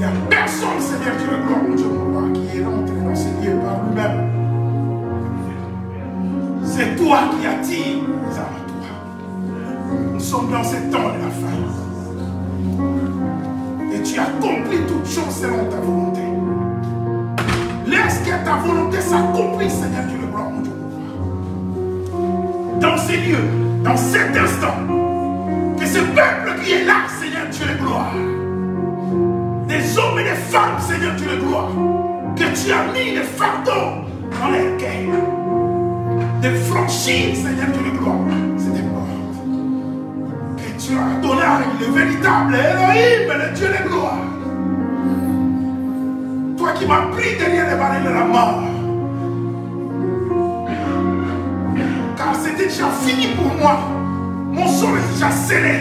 n'y a personne, Seigneur Dieu de gloire, mon Dieu, mon roi, qui est rentré dans ces lieux par lui-même. C'est toi qui attires les âmes à toi. Nous sommes dans ces temps de la fin. Et tu accomplis toutes choses selon ta volonté. Laisse que ta volonté s'accomplisse, Seigneur Dieu de gloire, mon Dieu, mon roi. Dans ces lieux, dans cet instant, que ce peuple qui est là, Seigneur Dieu de gloire, des hommes et des femmes, Seigneur Dieu de gloire, que tu as mis les fardeaux dans les cœurs, de franchir, Seigneur Dieu de gloire, cette porte que tu as donné à le véritable Elohim, le Dieu de gloire. Toi qui m'as pris derrière les barils de la mort, car c'était déjà fini pour moi. Mon sort est déjà scellé.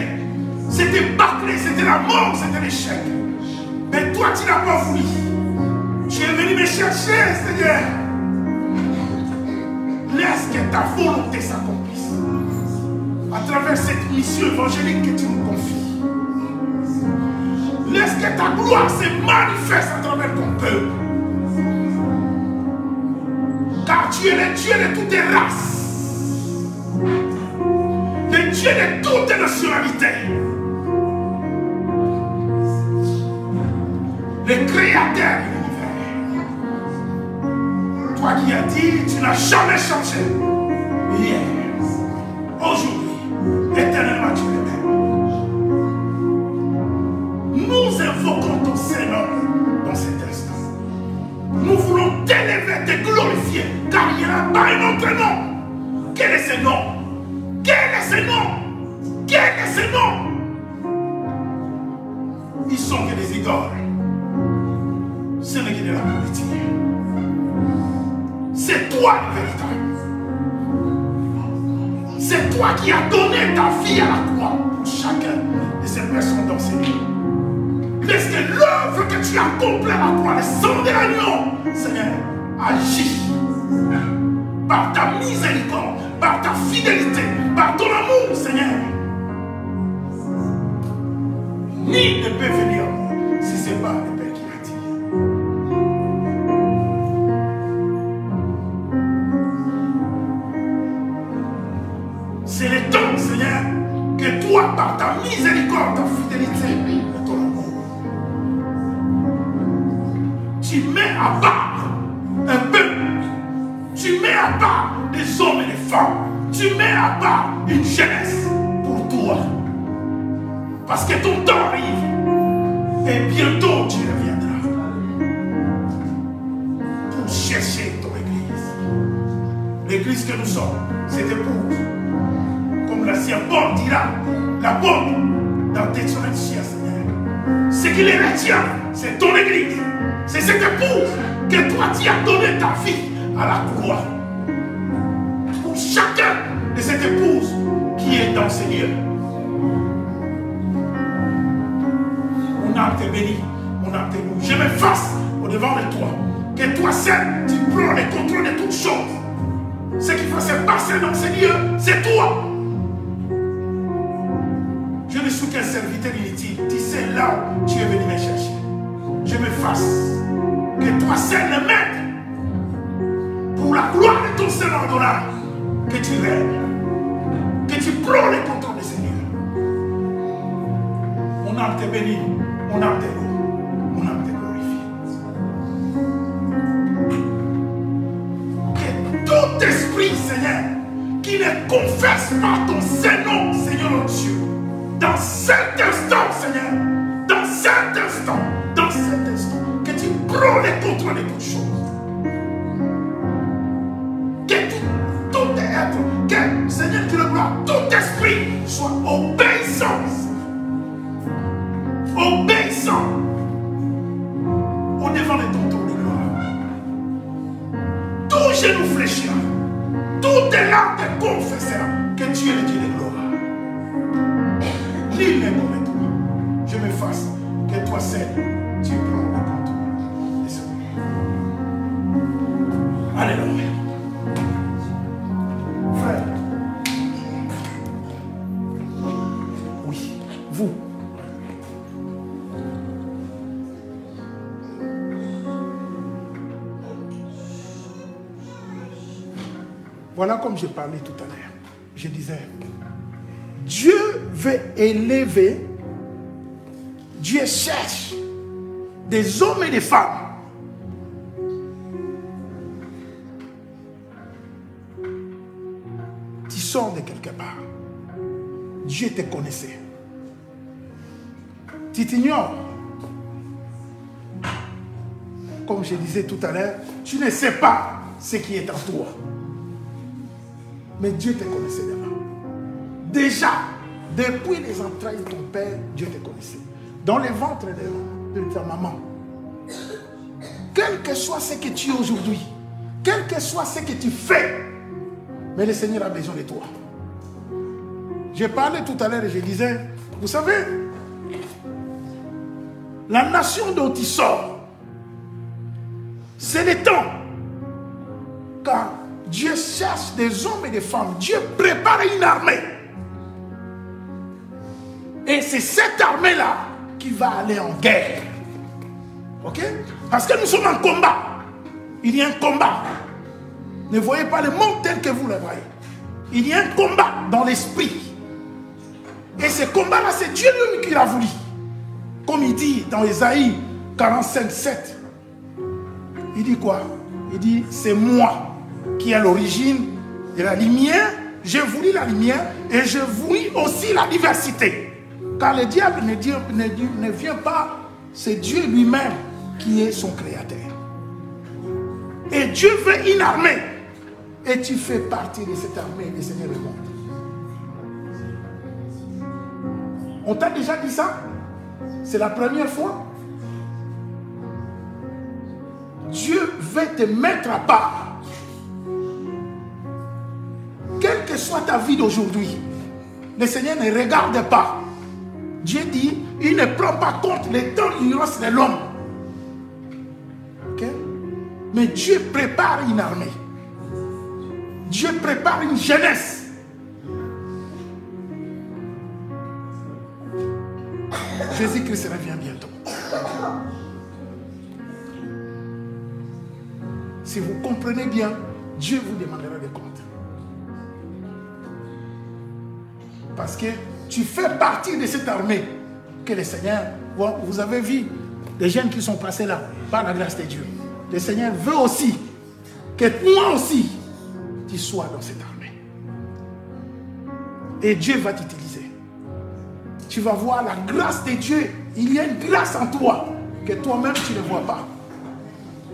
C'était bâclé, c'était la mort, c'était l'échec. Mais toi, tu n'as pas voulu. Tu es venu me chercher, Seigneur. Laisse que ta volonté s'accomplisse à travers cette mission évangélique que tu nous confies. Laisse que ta gloire se manifeste à travers ton peuple. Car tu es le Dieu de toutes les races. Le Dieu de toutes les nationalités. Le créateur de l'univers. Toi qui as dit, tu n'as jamais changé. Hier, aujourd'hui, éternellement tu es même. Nous invoquons ton Seigneur dans cet instant. Nous voulons t'élever, te glorifier, car il n'y en a pas un autre nom. Quel est ce nom? Quel est ce nom? Quel est ce nom? Ils sont que des idoles. Ce n'est que de la politique. C'est toi le véritable. C'est toi qui as donné ta vie à la croix pour chacun de ces personnes dans ces lieux. Laisse que l'œuvre que tu as accomplie à la croix, le sang de l'agneau, Seigneur, agis par ta miséricorde, par ta fidélité, par ton amour, Seigneur. Ni ne peut venir à moi si ce n'est pas le Père qui l'a dit. C'est le temps, Seigneur, que toi, par ta miséricorde, ta fidélité et ton amour, tu mets à part un peuple, tu mets à part des hommes et des femmes, tu mets à part une jeunesse pour toi. Parce que ton temps arrive et bientôt tu reviendras pour chercher ton église. L'église que nous sommes, c'est épouse. Comme l'ancien Paul dira, la porte dans Thessaloniciens, Seigneur. Ce qui les retient, c'est ton église. C'est cette épouse que toi tu as donné ta vie à la croix. Pour chacun de cette épouse qui est dans ces lieux. Mon âme te bénit, mon âme te loue. Je m'efface au devant de toi. Que toi seul, tu prends le contrôle de toutes choses. Ce qui va se passer dans ces lieux, c'est toi. Je ne suis qu'un serviteur inutile. Tu sais là où tu es venu me chercher. Je m'efface. Que toi seul le maître. Pour la gloire de ton Seigneur Adonai. Que tu règnes. Que tu prends le contrôle de ces lieux. Mon âme te bénit. Mon âme te loue, mon âme te glorifie. Que tout esprit, Seigneur, qui ne confesse pas ton Saint-Nom, Seigneur notre Dieu, dans cet instant, Seigneur, dans cet instant, que tu prends le contrôle de toutes choses. Que tout être, que, Seigneur, tu le gloire, tout esprit soit obéissant. Obéissant au devant de ton trône de gloire. Tout genou fléchira, toute langue te confessera que tu es le Dieu de gloire. Nul n'est comme toi. Je m'efface, que toi seul, tu prends le contrôle de ce monde. Alléluia. Frère, oui, vous. Voilà comme je parlais tout à l'heure. Je disais, Dieu veut élever, Dieu cherche des hommes et des femmes qui sortent de quelque part. Dieu te connaissait. Tu t'ignores. Comme je disais tout à l'heure, tu ne sais pas ce qui est en toi. Mais Dieu te connaissait déjà. Depuis les entrailles de ton père, Dieu te connaissait. Dans le ventre de ta maman. Quel que soit ce que tu es aujourd'hui, quel que soit ce que tu fais, mais le Seigneur a besoin de toi. J'ai parlé tout à l'heure et je disais, vous savez, la nation dont tu sors, c'est le temps quand Dieu cherche des hommes et des femmes. Dieu prépare une armée. Et c'est cette armée-là qui va aller en guerre. Ok? Parce que nous sommes en combat. Il y a un combat. Ne voyez pas le monde tel que vous le voyez. Il y a un combat dans l'esprit. Et ce combat-là, c'est Dieu lui qui l'a voulu. Comme il dit dans Ésaïe 45, 7. Il dit quoi? Il dit, c'est moi qui ai l'origine de la lumière. J'ai voulu la lumière et je voulus aussi la diversité. Car le diable ne vient pas, c'est Dieu lui-même qui est son créateur. Et Dieu veut une armée. Et tu fais partie de cette armée, le Seigneur le monde. On t'a déjà dit ça? C'est la première fois? Dieu veut te mettre à part. Quelle que soit ta vie d'aujourd'hui, le Seigneur ne regarde pas. Dieu dit, il ne prend pas compte le temps l'ignorance de l'homme. Okay? Mais Dieu prépare une armée. Dieu prépare une jeunesse. Jésus-Christ revient bientôt. Si vous comprenez bien, Dieu vous demandera des comptes. Parce que tu fais partie de cette armée que le Seigneur, vous avez vu les jeunes qui sont passés là, par la grâce de Dieu. Le Seigneur veut aussi que moi aussi, tu sois dans cette armée. Et Dieu va t'utiliser. Tu vas voir la grâce de Dieu. Il y a une grâce en toi que toi-même tu ne vois pas.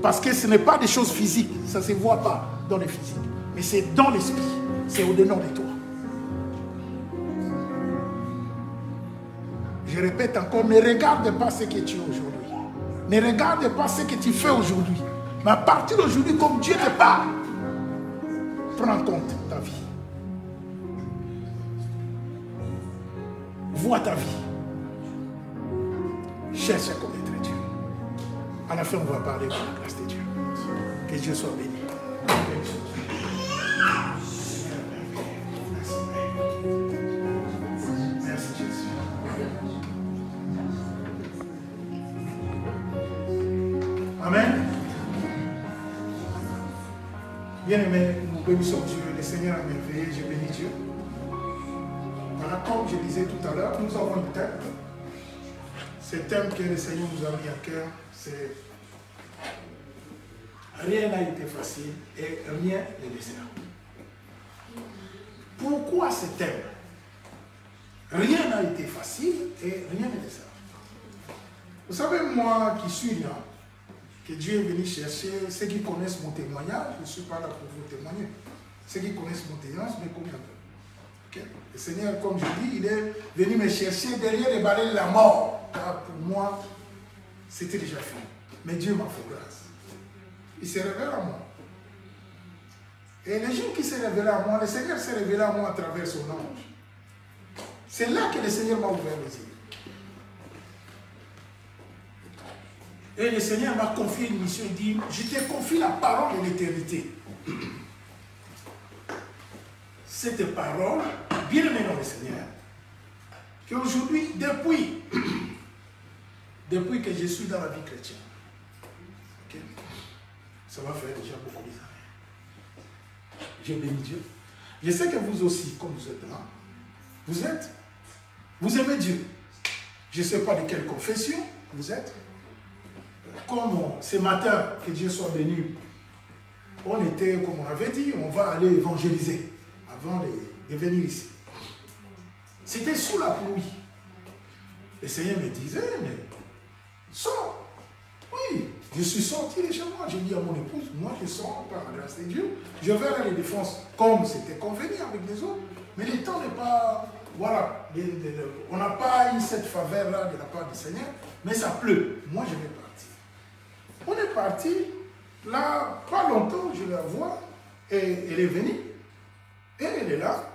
Parce que ce n'est pas des choses physiques. Ça ne se voit pas dans le physique. Mais c'est dans l'esprit. C'est au-dedans de toi. Je répète encore, ne regarde pas ce que tu es aujourd'hui. Ne regarde pas ce que tu fais aujourd'hui. Mais à partir d'aujourd'hui, comme Dieu te parle, prends en compte ta vie. Vois ta vie. Cherche à connaître Dieu. À la fin, on va parler de la grâce de Dieu. Que Dieu soit béni. Merci Jésus. Amen. Bien-aimés, nous bénissons Dieu. Le Seigneur a merveillé. Je bénis Dieu. Voilà, comme je disais tout à l'heure, nous avons un thème. Ce thème que le Seigneur nous a mis à cœur, c'est rien n'a été facile et rien n'est désert. Pourquoi ce thème? Rien n'a été facile et rien n'est désert. Vous savez, moi qui suis là, que Dieu est venu chercher ceux qui connaissent mon témoignage, je ne suis pas là pour vous témoigner. Ceux qui connaissent mon témoignage, mais combien de temps? Okay. Le Seigneur, comme je dis, il est venu me chercher derrière les balais de la mort. Car pour moi, c'était déjà fini. Mais Dieu m'a fait grâce. Il s'est révélé à moi. Et le jour qu'il s'est révélé à moi, le Seigneur s'est révélé à moi à travers son ange. C'est là que le Seigneur m'a ouvert les yeux. Et le Seigneur m'a confié une mission. Il dit, je te confie la parole de l'éternité. Cette parole, bien aimée dans le Seigneur, qu'aujourd'hui, depuis que je suis dans la vie chrétienne, okay, ça va faire déjà beaucoup d'années. J'ai béni Dieu. Je sais que vous aussi, comme vous êtes là, vous aimez Dieu. Je ne sais pas de quelle confession vous êtes. Comme ce matin, que Dieu soit béni, on était, comme on avait dit, on va aller évangéliser avant de venir ici. C'était sous la pluie. Le Seigneur me disait, mais sors. Oui, je suis sorti de chez moi. J'ai dit à mon épouse, moi je sors par la grâce de Dieu. Je vais à la défense comme c'était convenu avec les autres. Mais le temps n'est pas... Voilà, on n'a pas eu cette faveur-là de la part du Seigneur, mais ça pleut. Moi je vais partir. On est parti, là, pas longtemps, je la vois, et elle est venue, et elle est là.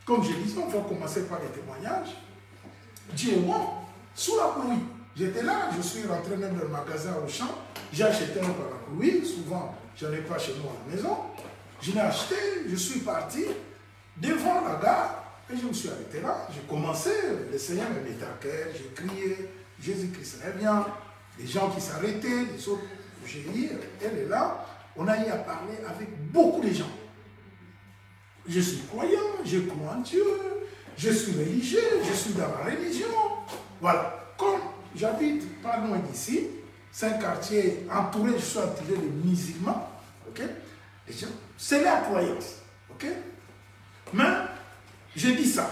Comme je disais, on va commencer par les témoignages. Dieu est bon, sous la pluie. J'étais là, je suis rentré même dans le magasin au champ, j'ai acheté un parapluie, souvent je n'en ai pas chez moi à la maison. Je l'ai acheté, je suis parti devant la gare, et je me suis arrêté là. J'ai commencé, le Seigneur me mettait à cœur, j'ai crié, Jésus-Christ est bien. Les gens qui s'arrêtaient, les autres, j'ai dit, elle est là, on a eu à parler avec beaucoup de gens. Je suis croyant, je crois en Dieu, je suis religieux, je suis dans la religion. Voilà, comme j'habite pas loin d'ici, c'est un quartier entouré, je suis entouré de musulmans, ok? C'est la croyance, ok? Mais, je dis ça,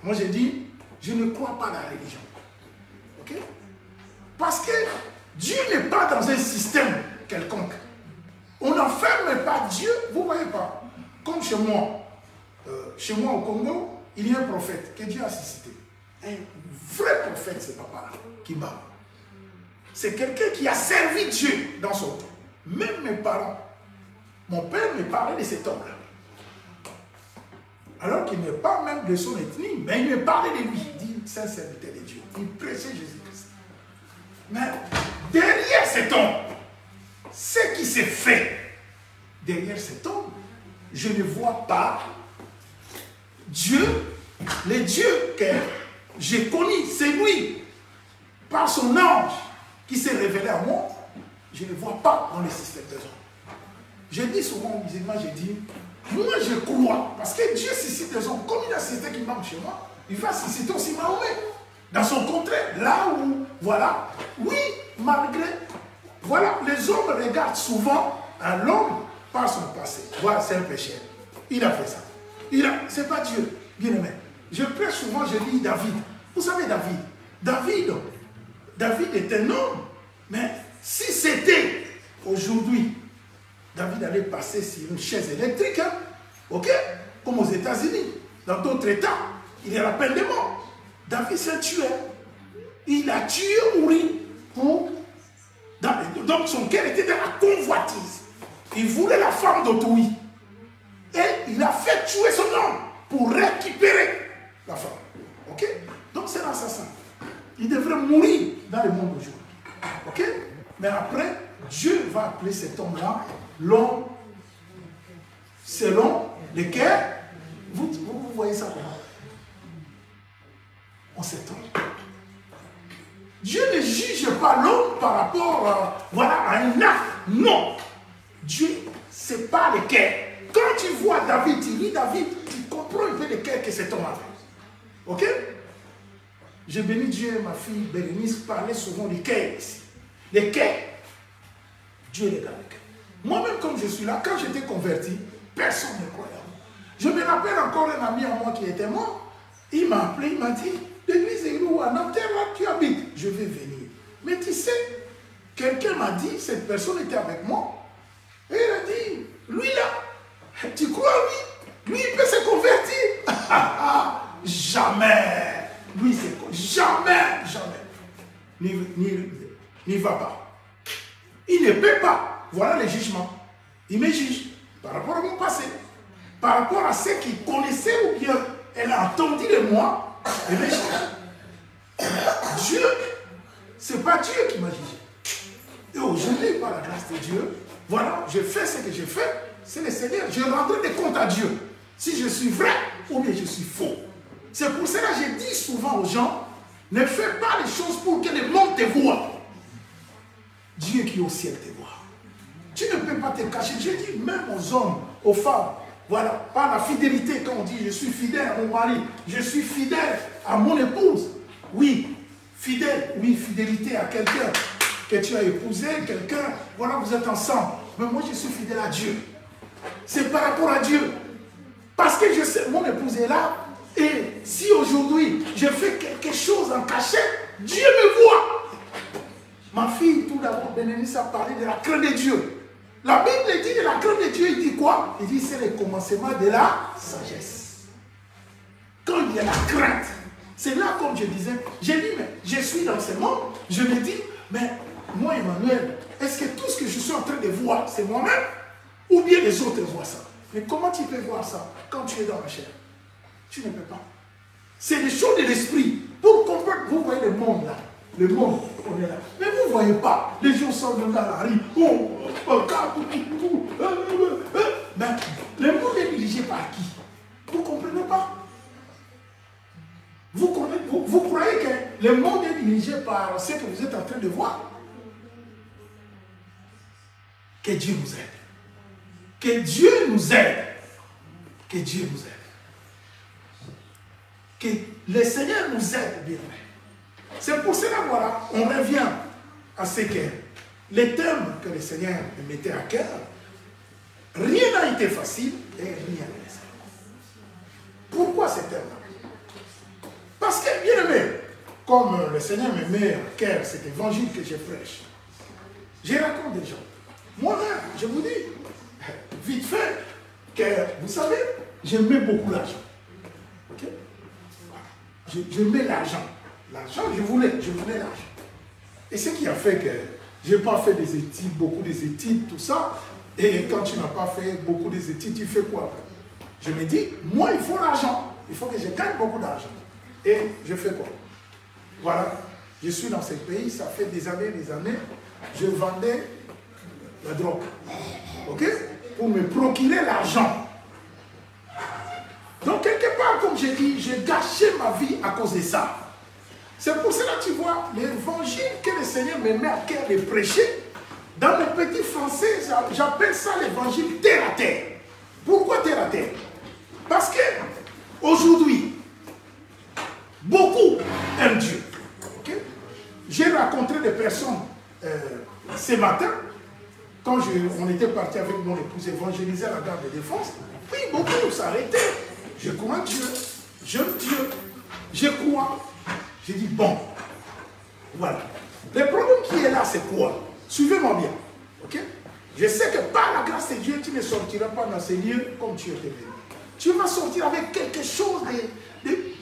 moi je dis, je ne crois pas dans la religion, ok? Parce que Dieu n'est pas dans un système quelconque. On n'enferme pas Dieu, vous ne voyez pas. Comme chez moi au Congo, il y a un prophète que Dieu a suscité. Un vrai prophète, c'est papa là, qui m'a. C'est quelqu'un qui a servi Dieu dans son temps. Même mes parents, mon père me parlait de cet homme-là. Alors qu'il n'est pas même de son ethnie, mais il me parlait de lui. Il dit, c'est un serviteur de Dieu. Il prêchait Jésus-Christ. Mais derrière cet homme, ce qui s'est fait derrière cet homme, je ne vois pas Dieu, le Dieu que j'ai connu, c'est lui, par son ange qui s'est révélé à moi, je ne vois pas dans le système des hommes. Je dis souvent aux musulmans, je dis, moi je crois, parce que Dieu suscite des hommes, comme il a suscité qui marche chez moi, il va susciter aussi Mahomet. Dans son contraire, là où, voilà, oui, malgré, voilà, les hommes regardent souvent à l'homme par son passé. Voilà, c'est un pécheur. Il a fait ça. C'est pas Dieu, bien aimé. Je prêche souvent, je lis David. Vous savez David est un homme, mais si c'était aujourd'hui, David allait passer sur une chaise électrique, hein, ok, comme aux États-Unis, dans d'autres États, il y a la peine de mort. David c'est un tueur. Il a tué Uri pour... Donc son cœur était dans la convoitise. Il voulait la femme d'autrui. Et il a fait tuer son homme pour récupérer la femme. Ok? Donc c'est l'assassin. Il devrait mourir dans le monde aujourd'hui. Ok? Mais après, Dieu va appeler cet homme-là l'homme selon lequel vous voyez ça comment? On s'étonne. Dieu ne juge pas l'homme par rapport voilà, à un acte. Non. Dieu sépare les cœurs. Quand tu vois David, tu lis David, tu comprends un peu les cœurs que cet homme avait. Ok? J'ai béni Dieu, ma fille Bérénice parlait souvent des cœurs ici. Les cœurs. Dieu les garde les cœurs. Moi-même, comme je suis là, quand j'étais converti, personne ne croyait en moi. Je me rappelle encore un ami à moi qui était mort. Il m'a appelé, il m'a dit, l'église est où? À Nanterre, là, tu habites. Je vais venir. Mais tu sais, quelqu'un m'a dit, cette personne était avec moi. Et il a dit, lui là, tu crois lui? Lui, il peut se convertir. Jamais. Lui, c'est jamais. N'y va pas. Il ne peut pas. Voilà le jugement. Il me juge par rapport à mon passé. Par rapport à ce qu'il connaissait ou bien elle a entendu de moi. Il me juge. Dieu, ce n'est pas Dieu qui m'a jugé. Et aujourd'hui, par la grâce de Dieu, voilà, je fais ce que j'ai fait. C'est le Seigneur. Je rendrai des comptes à Dieu. Si je suis vrai ou bien je suis faux. C'est pour cela que je dis souvent aux gens, ne fais pas les choses pour que le monde te voie. Dieu qui est au ciel te voit. Tu ne peux pas te cacher. Je dis même aux hommes, aux femmes. Voilà, par la fidélité, quand on dit je suis fidèle à mon mari, je suis fidèle à mon épouse. Oui, fidèle, oui, fidélité à quelqu'un que tu as épousé, quelqu'un, voilà, vous êtes ensemble. Mais moi, je suis fidèle à Dieu. C'est par rapport à Dieu. Parce que je sais, mon épouse est là, et si aujourd'hui je fais quelque chose en cachette, Dieu me voit. Ma fille, tout d'abord, Bénénice a parlé de la crainte de Dieu. La Bible dit de la crainte de Dieu, il dit quoi? Il dit c'est le commencement de la sagesse. Quand il y a la crainte, c'est là, comme je disais, j'ai dit, mais je suis dans ce monde, je me dis, mais moi, Emmanuel, est-ce que tout ce que je suis en train de voir, c'est moi-même? Ou bien les autres voient ça? Mais comment tu peux voir ça quand tu es dans la chair? Tu ne peux pas. C'est les choses de l'esprit. Pour comprendre, vous voyez le monde là. Le monde, on est là. Mais vous ne voyez pas. Les gens sortent dans la rue. Mais le monde est dirigé par qui? Vous ne comprenez pas? Vous croyez que le monde est dirigé par ce que vous êtes en train de voir? Que Dieu nous aide. Que Dieu nous aide. Que Dieu nous aide. Que le Seigneur nous aide, bien. C'est pour cela, voilà, on revient à ce que les thèmes que le Seigneur me mettait à cœur, rien n'a été facile et rien n'est simple. Pourquoi ces thèmes-là? Parce que, bien aimé, comme le Seigneur me met à cœur cet évangile que je prêche, je raconte des gens. Moi-même, je vous dis, vite fait, que vous savez, j'aimais beaucoup l'argent. Okay? J'aimais l'argent. L'argent, je voulais l'argent. Et ce qui a fait que je n'ai pas fait des études, beaucoup des études, tout ça. Et quand tu n'as pas fait beaucoup des études, tu fais quoi après? Je me dis, moi, il faut l'argent. Il faut que je gagne beaucoup d'argent. Et je fais quoi? Voilà. Je suis dans ce pays, ça fait des années, je vendais la drogue. OK? Pour me procurer l'argent. Donc, quelque part, comme j'ai dit, j'ai gâché ma vie à cause de ça. C'est pour cela que tu vois, l'évangile que le Seigneur me met à cœur de prêcher, dans le petit français, j'appelle ça l'évangile terre à terre. Pourquoi terre à terre? Parce que, aujourd'hui, beaucoup aiment Dieu. Okay? J'ai rencontré des personnes ce matin, quand on était parti avec mon épouse évangéliser à la gare de Défense. Oui, beaucoup s'arrêtaient. Je crois en Dieu, j'aime Dieu, je crois. J'ai dit, bon, voilà. Le problème qui est là, c'est quoi? Suivez-moi bien. Ok? Je sais que par la grâce de Dieu, tu ne sortiras pas dans ces lieux comme tu étais venu. Tu vas sortir avec quelque chose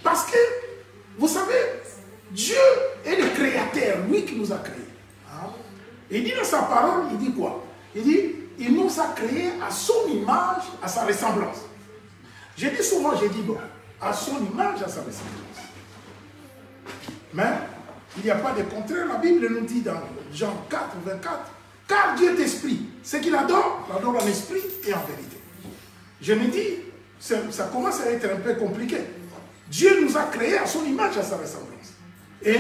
parce que, vous savez, Dieu est le créateur, lui qui nous a créés. Hein? Il dit dans sa parole, il dit quoi? Il dit, il nous a créés à son image, à sa ressemblance. Je dis souvent, bon, à son image, à sa ressemblance. Mais il n'y a pas de contraire. La Bible nous dit dans Jean 4, 24, car Dieu est esprit. Ce qu'il adore, l'adore en esprit et en vérité. Je me dis, ça commence à être un peu compliqué. Dieu nous a créés à son image, à sa ressemblance. Et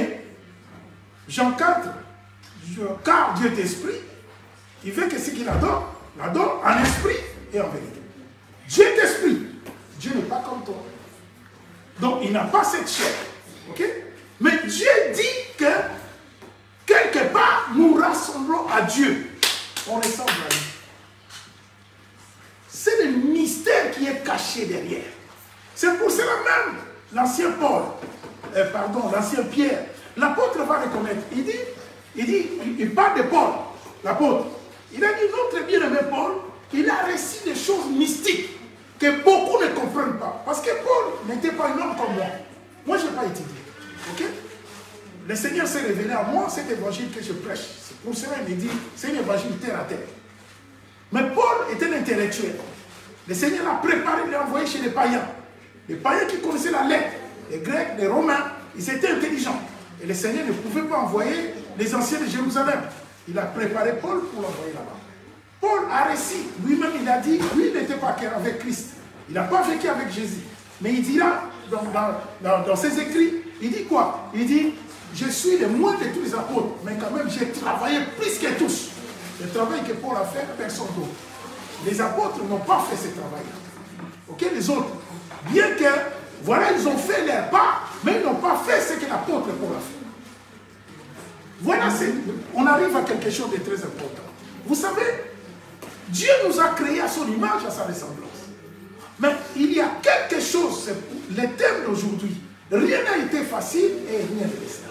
Jean 4, car Dieu est esprit, il veut que ce qu'il adore, l'adore en esprit et en vérité. Dieu est esprit. Dieu n'est pas comme toi. Donc il n'a pas cette chair. Ok? Mais Dieu dit que quelque part nous rassemblons à Dieu. On ressemble à lui. C'est le mystère qui est caché derrière. C'est pour cela même l'ancien l'ancien Pierre, l'apôtre va reconnaître. Il parle de Paul, l'apôtre. Il a dit, notre bien-aimé Paul, il a récit des choses mystiques que beaucoup ne comprennent pas. Parce que Paul n'était pas un homme comme moi. Moi, je n'ai pas étudié. Ok? Le Seigneur s'est révélé à moi, cet évangile que je prêche. C'est pour cela qu'il me dit, c'est un évangile terre à terre. Mais Paul était un intellectuel. Le Seigneur l'a préparé, il l'a envoyé chez les païens. Les païens qui connaissaient la lettre, les Grecs, les Romains, ils étaient intelligents. Et le Seigneur ne pouvait pas envoyer les anciens de Jérusalem. Il a préparé Paul pour l'envoyer là-bas. Paul a réussi. Lui-même, il a dit, lui, il n'était pas avec Christ. Il n'a pas vécu avec Jésus. Mais il dira, dans ses écrits, il dit quoi? Il dit, je suis le moins de tous les apôtres, mais quand même, j'ai travaillé plus que tous. Le travail que Paul a fait, personne d'autre. les apôtres n'ont pas fait ce travail-là. Ok, les autres, bien que, voilà, ils ont fait leur part, mais ils n'ont pas fait ce que l'apôtre Paul a fait. Voilà, on arrive à quelque chose de très important. Vous savez, Dieu nous a créés à son image, à sa ressemblance. Mais il y a quelque chose, c'est le thème d'aujourd'hui. Rien n'a été facile et rien n'est simple.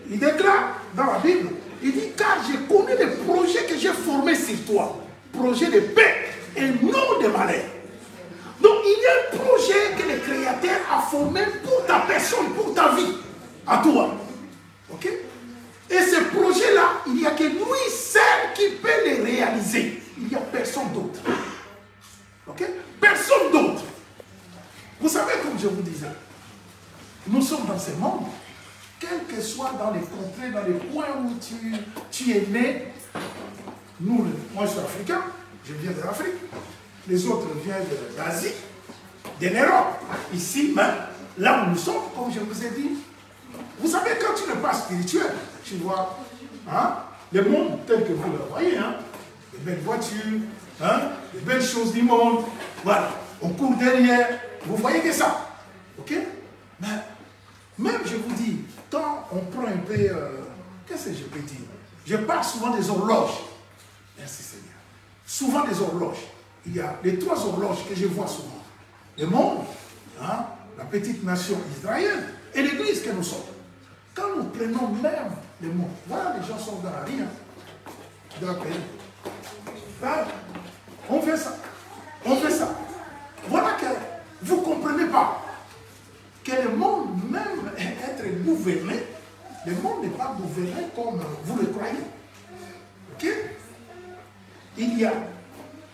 Il déclare dans la Bible, il dit, car j'ai connu les projets que j'ai formés sur toi. Projets de paix et non de malheur. Donc il y a un projet que le Créateur a formé pour ta personne, pour ta vie, à toi. Ok? Et ce projet-là, il n'y a que lui seul qui peut les réaliser. Il n'y a personne d'autre. Ok? Personne d'autre. Vous savez, comme je vous disais, nous sommes dans ce monde, quel que soit dans les contrées, dans les coins où tu es né. Moi je suis africain, je viens de l'Afrique. Les autres viennent d'Asie, de l'Europe. Ici même, là où nous sommes, comme je vous ai dit, vous savez, quand tu n'es pas spirituel, tu vois hein, le monde tel que vous le voyez, hein, les belles voitures, hein, les belles choses du monde, voilà, on court derrière, vous voyez que ça, ok? Mais même, je vous dis, quand on prend un peu, qu'est-ce que je peux dire? Je parle souvent des horloges, merci Seigneur, souvent des horloges, il y a les 3 horloges que je vois souvent, le monde, hein, la petite nation israélienne et l'église que nous sommes. Quand nous prenons même le monde, voilà, les gens sont dans la rue, hein, dans le pays. Là, on fait ça. On fait ça. Voilà que vous ne comprenez pas que le monde, même être gouverné, le monde n'est pas gouverné comme vous le croyez. Ok? Il y a.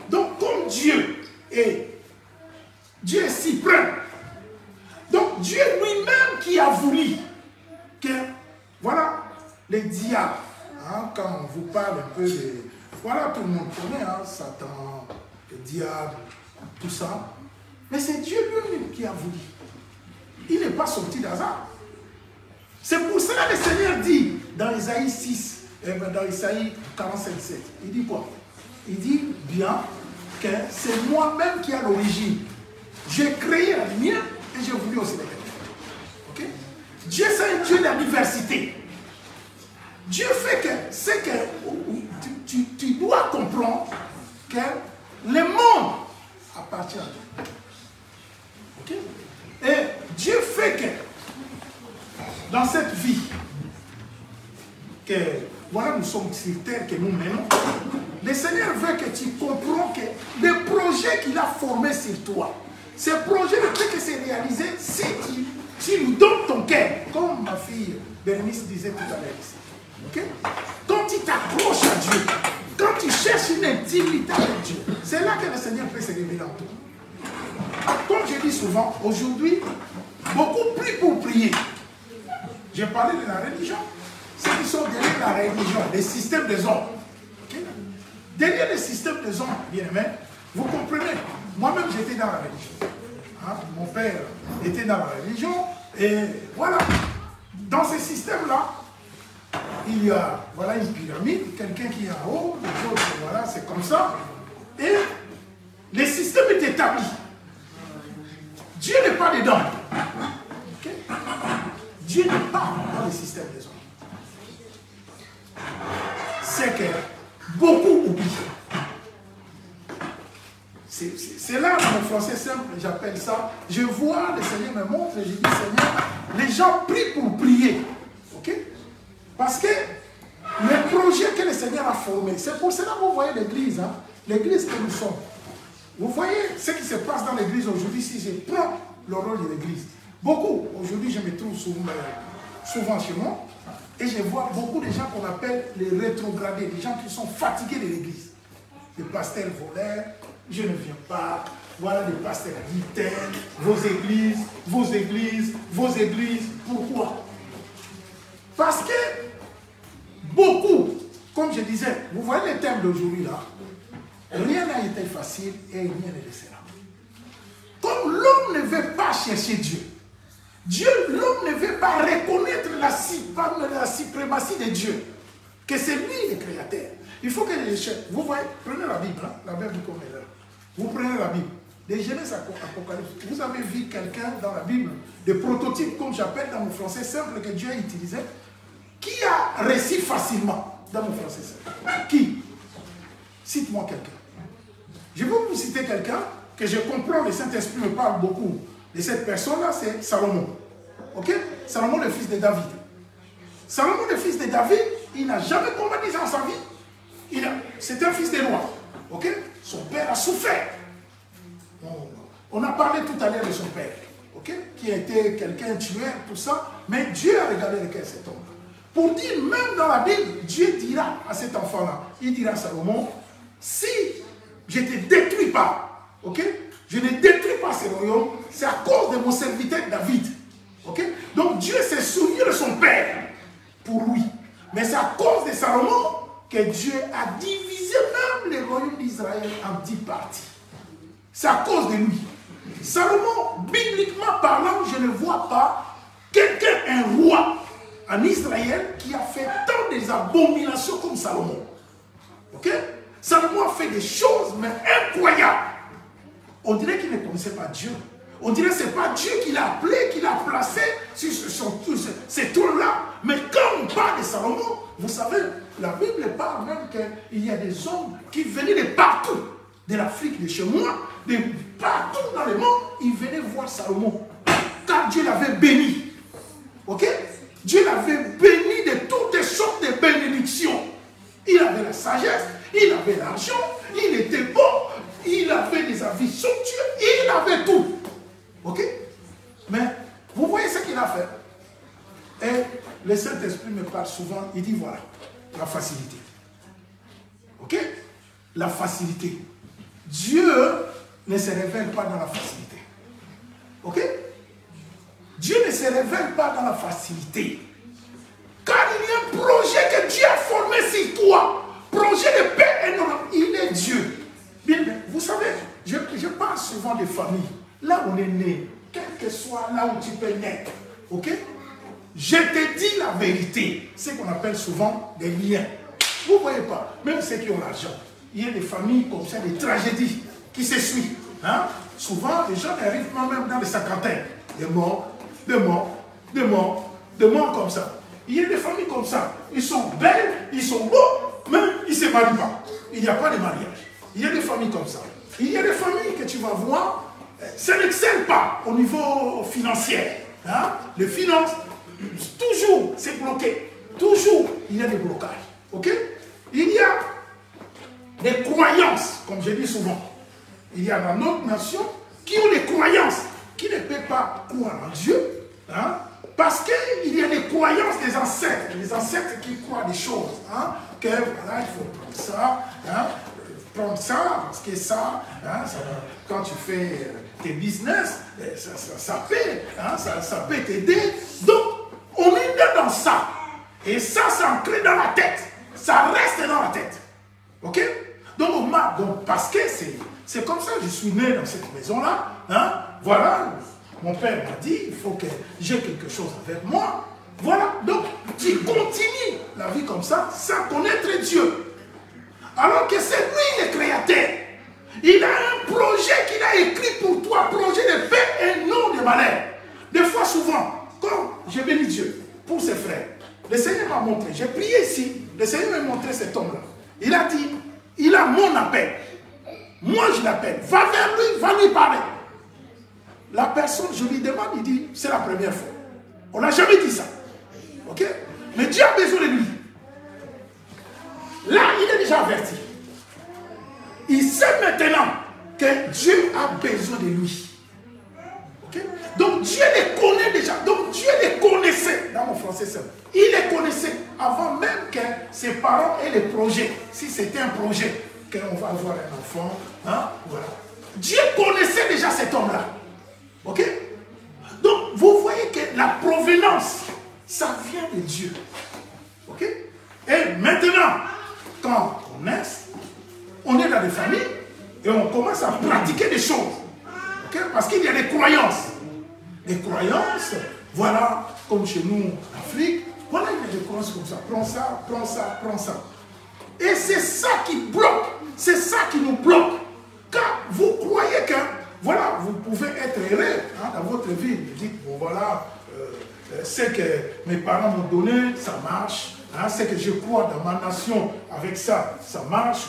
Donc, comme Dieu est suprême, donc Dieu lui-même qui a voulu que, voilà, les diables, hein, quand on vous parle un peu de, voilà, tout le monde connaît, hein, Satan, le diable, tout ça, mais c'est Dieu lui-même qui a voulu. Il n'est pas sorti d'hasard. C'est pour cela que le Seigneur dit, dans Isaïe 6, dans Isaïe 45, 7, il dit quoi? Il dit bien que c'est moi-même qui ai l'origine. J'ai créé la lumière et j'ai voulu aussi la créer. Ok? Dieu, c'est un Dieu de la diversité. Dieu fait que c'est que tu dois comprendre que le monde appartient à Dieu. Ok? Et Dieu fait que dans cette vie, que voilà, nous sommes sur terre que nous menons, le Seigneur veut que tu comprends que le projet qu'il a formé sur toi, ce projet ne peut que se réaliser si tu lui donnes ton cœur, comme ma fille Bérénice disait tout à l'heure ici. Okay? Quand tu t'accroches à Dieu, quand tu cherches une intimité avec Dieu, c'est là que le Seigneur peut se révéler en toi. Comme je dis souvent, aujourd'hui, beaucoup prient pour prier. J'ai parlé de la religion. Ceux qui sont derrière la religion, les systèmes des hommes. Okay? Derrière les systèmes des hommes, bien aimés, vous comprenez, moi-même j'étais dans la religion. Hein? Mon père était dans la religion. Et voilà, dans ces systèmes-là, il y a voilà, une pyramide, quelqu'un qui est en haut, les autres, voilà, c'est comme ça. Et le système est établi. Dieu n'est pas dedans. Okay? Dieu n'est pas dans le système des hommes. C'est que beaucoup oublient. C'est là, en français simple, j'appelle ça. Je vois, le Seigneur me montre, et je dis, Seigneur, les gens prient pour prier. Ok? Parce que le projet que le Seigneur a formé, c'est pour cela que vous voyez l'église, hein? L'église que nous sommes. Vous voyez ce qui se passe dans l'église aujourd'hui, si je prends le rôle de l'église. Beaucoup, aujourd'hui je me trouve souvent chez moi, et je vois beaucoup de gens qu'on appelle les rétrogradés, des gens qui sont fatigués de l'église. Les pasteurs voleurs, je ne viens pas, voilà des pasteurs glitaines, vos églises, vos églises, vos églises. Pourquoi? Parce que beaucoup, comme je disais, vous voyez le thème d'aujourd'hui là, rien n'a été facile et rien ne le sera. Comme l'homme ne veut pas chercher Dieu, l'homme ne veut pas reconnaître la suprématie de Dieu, que c'est lui est créateur. Il faut que les chefs, vous voyez, prenez la Bible, hein, la Bible comme elle est là. Vous prenez la Bible, des Genèse Apocalypse. Vous avez vu quelqu'un dans la Bible, des prototypes, comme j'appelle dans mon français simple, que Dieu a utilisé, qui a réussi facilement dans mon français simple. Qui? Cite-moi quelqu'un. Je vais vous citer quelqu'un que je comprends, le Saint-Esprit me parle beaucoup de cette personne-là, c'est Salomon. Ok? Salomon, le fils de David. Salomon, le fils de David, il n'a jamais combattu dans sa vie. C'est un fils de roi. Ok? Son père a souffert. On a parlé tout à l'heure de son père. Ok? Qui était quelqu'un tueur, tout ça. Mais Dieu a regardé lequel cet homme. Pour dire, même dans la Bible, Dieu dira à cet enfant-là, il dira à Salomon, si je ne te détruis pas, ok? Je ne détruis pas ce royaume, c'est à cause de mon serviteur David. Ok? Donc Dieu s'est souvenu de son père pour lui. Mais c'est à cause de Salomon que Dieu a divisé même le royaume d'Israël en 10 parties. C'est à cause de lui. Salomon, bibliquement parlant, je ne vois pas quelqu'un, un roi en Israël qui a fait tant des abominations comme Salomon. Ok? Salomon a fait des choses mais incroyables. On dirait qu'il ne connaissait pas Dieu. On dirait que ce n'est pas Dieu qui l'a appelé, qui l'a placé sur ces trônes-là. Mais quand on parle de Salomon, vous savez, la Bible parle même qu'il y a des hommes qui venaient de partout, de l'Afrique, de chez moi, de partout dans le monde, ils venaient voir Salomon. Car Dieu l'avait béni. Ok? Dieu l'avait béni de toutes sortes de bénédictions. Il avait la sagesse, il avait l'argent, il était bon, il avait des avis somptueux, il avait tout. Ok? Mais vous voyez ce qu'il a fait. Et le Saint-Esprit me parle souvent, il dit voilà, la facilité. Ok? La facilité. Dieu ne se révèle pas dans la facilité. Ok? Dieu ne se révèle pas dans la facilité. Car il y a un projet que Dieu a formé sur toi. Projet de paix énorme. Il est Dieu. Bien, vous savez, je parle souvent des familles. Là où on est né, quel que soit là où tu peux naître, ok? Je te dis la vérité, ce qu'on appelle souvent des liens. Vous ne voyez pas, même ceux qui ont l'argent, il y a des familles comme ça, des tragédies qui se suivent. Hein? Souvent, les gens arrivent même dans les cinquantaines. Des morts, des morts, des morts, des morts comme ça. Il y a des familles comme ça. Ils sont belles, ils sont beaux, mais ils ne se marient pas. Il n'y a pas de mariage. Il y a des familles comme ça. Il y a des familles que tu vas voir, ça n'excelle pas au niveau financier. Hein? Les finances, toujours, c'est bloqué. Toujours, il y a des blocages. Ok? Il y a des croyances, comme je dis souvent. Il y a dans notre nation qui ont des croyances, qui ne peuvent pas croire en Dieu. Hein? Parce qu'il y a des croyances des ancêtres. Les ancêtres qui croient des choses. Hein? Que voilà, il faut prendre ça. Hein? Prendre ça, parce que ça, hein, ça quand tu fais tes business, ça peut, hein, ça peut t'aider. Donc, on est né dans ça. Et ça, c'est ancré dans la tête. Ça reste dans la tête. Ok? Donc, parce que c'est comme ça, je suis né dans cette maison-là. Hein? Voilà, mon père m'a dit, il faut que j'ai quelque chose avec moi. Voilà, donc, tu continues la vie comme ça, sans connaître Dieu. Alors que c'est lui le créateur. Il a un projet qu'il a écrit pour toi, projet de paix et non de malheur. Des fois, souvent, quand je bénis Dieu pour ses frères, le Seigneur m'a montré, j'ai prié ici, le Seigneur m'a montré cet homme-là. Il a dit, il a mon appel. Moi, je l'appelle. Va vers lui, va lui parler. La personne, je lui demande, il dit, c'est la première fois. On n'a jamais dit ça. Ok? Mais Dieu a besoin de lui. Là, il est déjà averti. Il sait maintenant que Dieu a besoin de lui. Okay? Donc Dieu les connaît déjà. Donc Dieu les connaissait. Dans mon français simple. Il les connaissait avant même que ses parents aient les projets. Si c'était un projet, qu'on va avoir un enfant. Hein? Voilà. Dieu connaissait déjà cet homme-là. Ok? Donc vous voyez que la provenance, ça vient de Dieu. Ok? Et maintenant, quand on naît, on est dans des familles et on commence à pratiquer des choses. Okay? Parce qu'il y a des croyances. Des croyances, voilà, comme chez nous en Afrique, voilà, il y a des croyances comme ça. Prends ça, prends ça, prends ça. Et c'est ça qui bloque. C'est ça qui nous bloque. Car vous croyez que, voilà, vous pouvez être heureux hein, dans votre vie. Vous dites, bon voilà, ce que mes parents m'ont donné, ça marche. Hein, ce que je crois dans ma nation, avec ça, ça marche.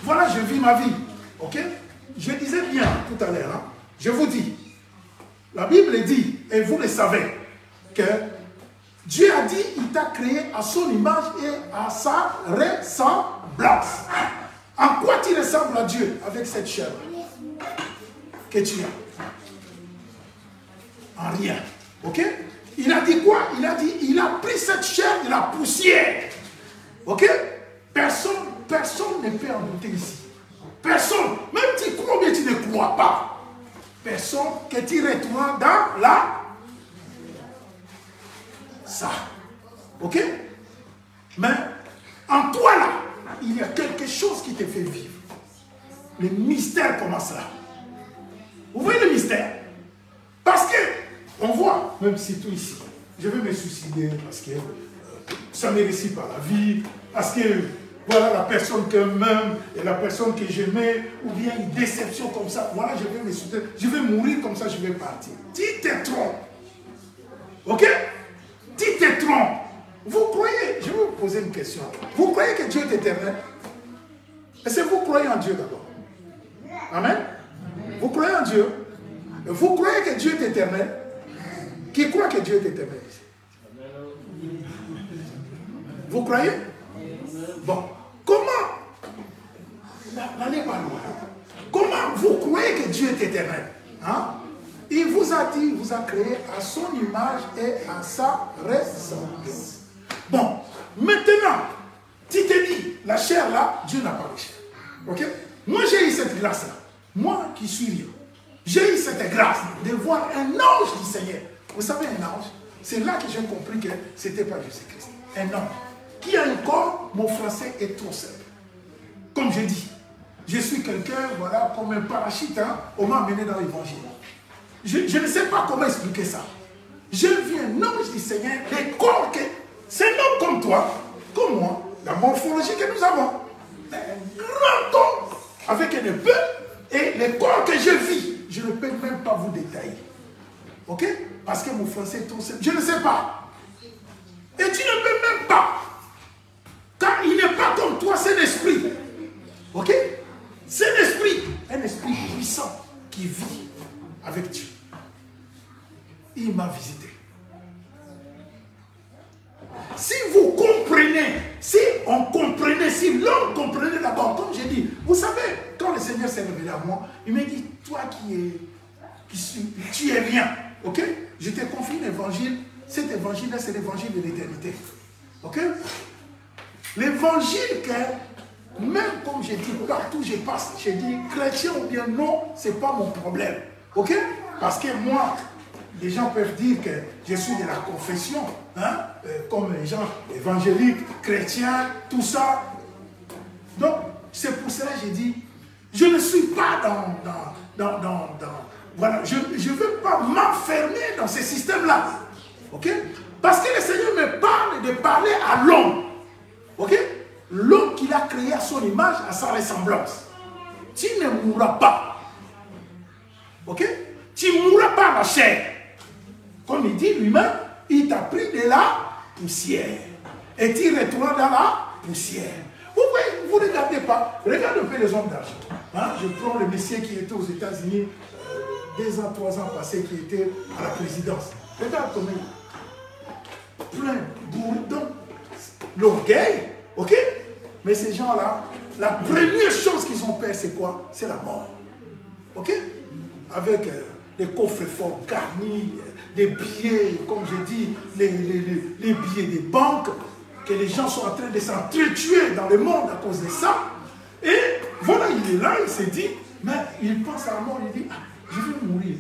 Voilà, je vis ma vie. Ok? Je disais bien tout à l'heure, hein, je vous dis, la Bible dit, et vous le savez, que Dieu a dit, il t'a créé à son image et à sa ressemblance. En quoi tu ressembles à Dieu avec cette chair que tu as? En rien. Ok? Il a dit quoi? Il a dit, il a pris cette chair de la poussière. Ok? Personne ne peut en douter ici. Personne. Même tu crois ou bien tu ne crois pas. Personne que tu retournes dans la... Ça. Ok? Mais en toi là, il y a quelque chose qui te fait vivre. Le mystère commence là. Vous voyez le mystère? Parce que, on voit, même si tout ici, je vais me suicider parce que ça me réussit par la vie, parce que voilà la personne que j'aime et la personne que j'aimais, ou bien une déception comme ça, voilà, je vais me suicider, je vais mourir comme ça, je vais partir. Tu te trompes. Ok? Tu te trompes. Vous croyez, je vais vous poser une question. Vous croyez que Dieu est éternel? Est-ce que vous croyez en Dieu d'abord? Amen? Vous croyez en Dieu? Vous croyez que Dieu est éternel? Qui croit que Dieu est éternel? Vous croyez? Bon. Comment? N'allez pas loin. Comment vous croyez que Dieu est éternel? Hein? Il vous a dit, il vous a créé à son image et à sa ressemblance. Bon, maintenant, tu te dis, la chair là, Dieu n'a pas de chair. Ok? Moi j'ai eu cette grâce là. Moi qui suis libre, j'ai eu cette grâce de voir un ange du Seigneur. Vous savez, un ange, c'est là que j'ai compris que ce n'était pas Jésus-Christ. Un ange qui a un corps, mon français est trop simple. Comme j'ai dit, je suis quelqu'un, voilà, comme un parachute, hein, on m'a amené dans l'évangile. Je ne sais pas comment expliquer ça. Je vis un ange du Seigneur, les corps que... C'est un homme comme toi, comme moi, la morphologie que nous avons. Un grand homme avec une épée et les corps que je vis, je ne peux même pas vous détailler. Ok? Parce que mon français est trop simple. Je ne sais pas. Et tu ne peux même pas. Car il n'est pas comme toi, c'est un esprit. Ok? C'est un esprit puissant qui vit avec Dieu. Il m'a visité. Si vous comprenez, si on comprenait, si l'homme comprenait d'abord, comme j'ai dit, vous savez, quand le Seigneur s'est révélé à moi, il m'a dit, toi tu es rien, ok? Je te confie l'évangile, cet évangile-là, c'est l'évangile de l'éternité, ok? L'évangile que, même comme j'ai dit, partout je passe, j'ai dit, chrétien ou bien non, ce n'est pas mon problème, ok? Parce que moi, les gens peuvent dire que je suis de la confession, hein, comme les gens évangéliques, chrétiens, tout ça. Donc, c'est pour cela que j'ai dit, je ne suis pas voilà, je ne veux pas m'enfermer dans ce système-là. Ok? Parce que le Seigneur me parle de parler à l'homme. Ok? L'homme qu'il a créé à son image, à sa ressemblance. Tu ne mourras pas. Ok? Tu ne mourras pas la chair. Comme il dit lui-même, il t'a pris de la poussière. Et tu retournes dans la poussière. Vous voyez, vous ne regardez pas. Regardez un peu les hommes d'argent. Hein? Je prends le monsieur qui était aux États-Unis 2 ans, 3 ans passés, qui était à la présidence. Regarde comment il plein bourdon, l'orgueil, ok? Mais ces gens-là, la première chose qu'ils ont peur, c'est quoi? C'est la mort. Ok? Avec les coffres forts garnis, des billets, comme je dis, les billets des banques, que les gens sont en train de s'entretuer dans le monde à cause de ça. Et voilà, il est là, il s'est dit, mais il pense à la mort, il dit, ah, je vais mourir.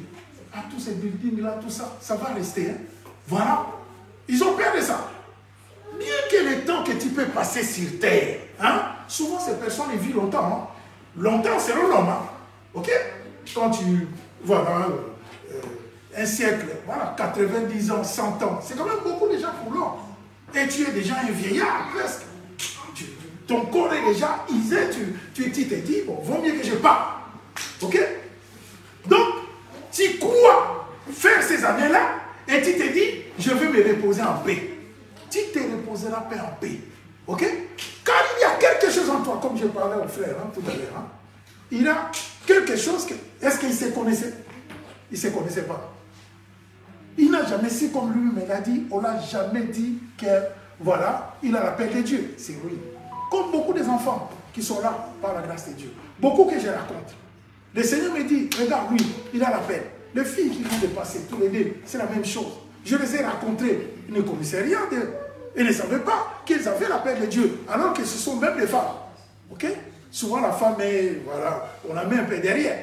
Ah, tous ces buildings-là, tout ça, ça va rester. Hein? Voilà. Ils ont peur de ça. Bien que le temps que tu peux passer sur terre, hein, souvent ces personnes ils vivent longtemps. Hein. Longtemps, c'est l'homme. Hein. Ok? Quand tu, voilà, un siècle, voilà, 90 ans, 100 ans, c'est quand même beaucoup de gens pour l'homme. Et tu es déjà un vieillard presque. ton corps est déjà usé, tu te dis, bon, vaut mieux que je parte. Ok? Donc, tu crois faire ces années-là et tu te dis, je vais me reposer en paix. Tu te reposeras en paix. Ok? Car il y a quelque chose en toi, comme je parlais au frère tout à l'heure. Hein? Il a quelque chose que... Est-ce qu'il se connaissait? Il ne se connaissait pas. Il n'a jamais su comme lui, mais il a dit, on n'a jamais dit que, voilà, il a la paix de Dieu. C'est oui. Comme beaucoup des enfants qui sont là par la grâce de Dieu. Beaucoup que je raconte. Le Seigneur me dit, regarde lui, il a la paix. Les filles qui vont dépasser tous les deux, c'est la même chose. Je les ai rencontrées, ils ne connaissaient rien d'eux. Ils ne savaient pas qu'ils avaient la paix de Dieu, alors que ce sont même des femmes. Ok? Souvent la femme est, voilà, on la met un peu derrière.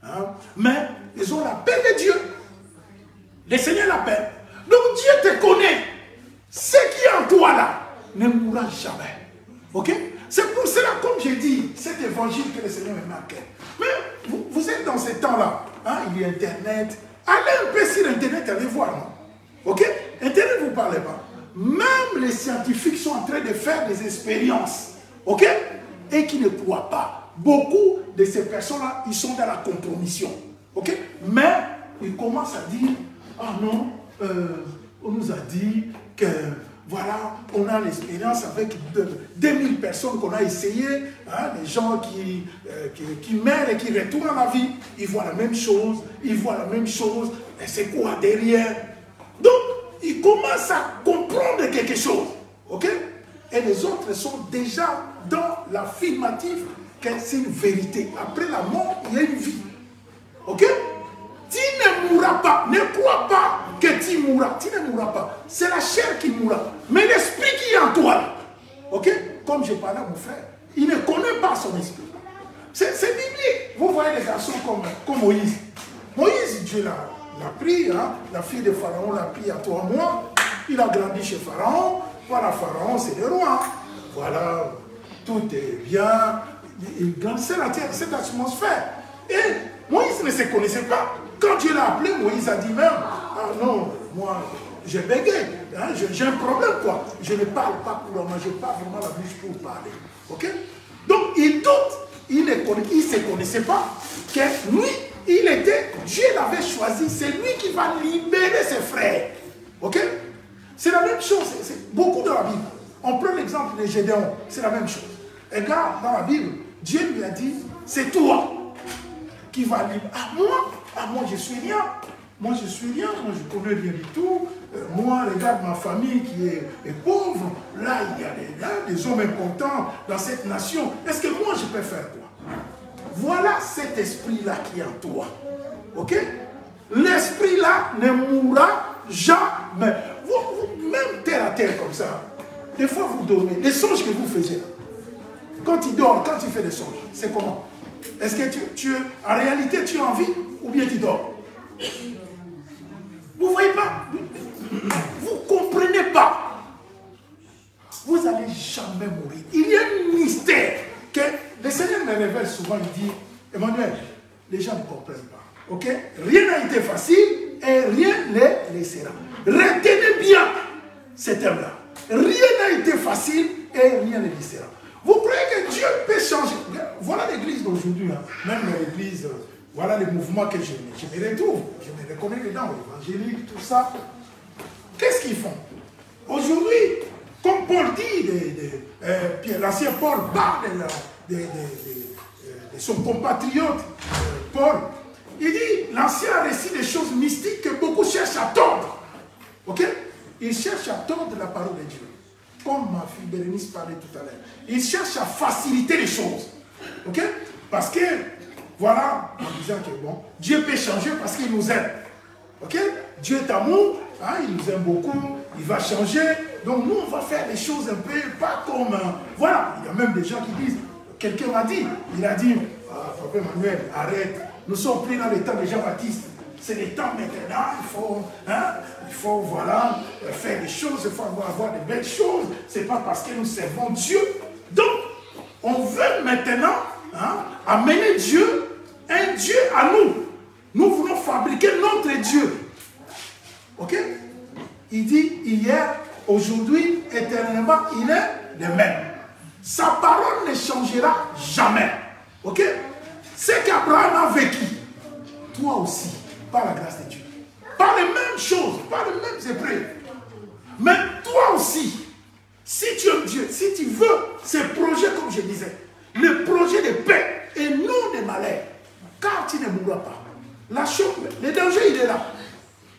Hein? Mais ils ont la paix de Dieu. Le Seigneur l'appelle. Donc Dieu te connaît. Ce qui est en toi là ne mourra jamais. Ok? C'est pour cela, comme j'ai dit, cet évangile que le Seigneur me marque. Mais vous êtes dans ce temps-là. Hein? Il y a Internet. Allez un peu sur Internet, allez voir. Non? Ok? Internet ne vous parlez pas. Même les scientifiques sont en train de faire des expériences. Ok? Et qui ne croient pas. Beaucoup de ces personnes-là, ils sont dans la compromission. Ok? Mais ils commencent à dire, ah non, on nous a dit que, voilà, on a l'expérience avec 2000 personnes qu'on a essayé, hein, les gens qui meurent et qui retournent à la vie, ils voient la même chose, et c'est quoi derrière? Donc, ils commencent à comprendre quelque chose, ok? Et les autres sont déjà dans l'affirmatif que c'est une vérité. Après la mort, il y a une vie, ok? Tu ne mourras pas. Ne crois pas que tu mourras. Tu ne mourras pas. C'est la chair qui mourra. Mais l'esprit qui est en toi, ok? Comme je parlais à mon frère, il ne connaît pas son esprit. C'est biblique. Vous voyez les garçons comme Moïse. Moïse, Dieu l'a pris. Hein? La fille de Pharaon l'a pris à toi, moi. Il a grandi chez Pharaon. Voilà, Pharaon, c'est le roi. Voilà, tout est bien. Il grandissait la terre, cette atmosphère. Et Moïse ne se connaissait pas. Quand Dieu l'a appelé, Moïse a dit même, ah non, moi, j'ai bégayé, hein, j'ai un problème, quoi. Je ne parle pas couramment, je parle vraiment la bouche pour parler. Ok? Donc, il doute, il ne se connaissait pas que lui, Dieu l'avait choisi, c'est lui qui va libérer ses frères. Ok? C'est la même chose, c'est beaucoup dans la Bible. On prend l'exemple de Gédéon, c'est la même chose. Et regarde, dans la Bible, Dieu lui a dit, c'est toi qui va libérer. Moi je suis rien. Moi je suis rien, moi je connais rien du tout. Moi, regarde ma famille qui est pauvre. Là, il y a des hommes importants dans cette nation. Est-ce que moi je peux faire quoi? Voilà cet esprit-là qui est en toi. Ok? L'esprit-là ne mourra jamais. Vous, même terre à terre comme ça, des fois vous dormez. Les songes que vous faisiez, quand tu dors, quand tu fais des songes, c'est comment? Est-ce que en réalité, tu es en vie ou bien tu dors? Vous ne voyez pas? Vous ne comprenez pas. Vous n'allez jamais mourir. Il y a un mystère que le Seigneur me révèle souvent. Il dit, Emmanuel, les gens ne comprennent pas. Ok? Rien n'a été facile et rien ne le sera. Retenez bien ce terme-là. Rien n'a été facile et rien ne le sera. Vous croyez que Dieu peut changer? Voilà l'église d'aujourd'hui, hein. Même l'église, voilà les mouvements que je me retrouve. Je me reconnais dedans, l'évangélique, tout ça. Qu'est-ce qu'ils font? Aujourd'hui, comme Paul dit, l'ancien Paul parle de son compatriote, Paul. Il dit, l'ancien récit des choses mystiques que beaucoup cherchent à tordre. Ok? Ils cherchent à tordre la parole de Dieu. Comme ma fille Bérénice parlait tout à l'heure. Ils cherchent à faciliter les choses. Ok? Parce que, voilà, en disant que bon, Dieu peut changer parce qu'il nous aime. Ok? Dieu est amour, hein, il nous aime beaucoup, il va changer. Donc nous, on va faire des choses un peu, pas comme... voilà, il y a même des gens qui disent, quelqu'un m'a dit, il a dit, Papa Emmanuel, arrête, nous sommes pris dans le temps de Jean-Baptiste. C'est le temps maintenant, il faut voilà, faire des choses, il faut avoir de belles choses. Ce n'est pas parce que nous servons Dieu. Donc, on veut maintenant amener Dieu, un Dieu à nous. Nous voulons fabriquer notre Dieu. Ok? Il dit hier, aujourd'hui, éternellement, il est le même. Sa parole ne changera jamais. Ok? Ce qu'Abraham a vécu, toi aussi, par la grâce de Dieu. Par les mêmes choses, par les mêmes épreuves. Mais toi aussi, si tu aimes Dieu, si tu veux ces projets, comme je disais, le projet de paix et non de malheur, car tu ne mourras pas. La chose, le danger, il est là.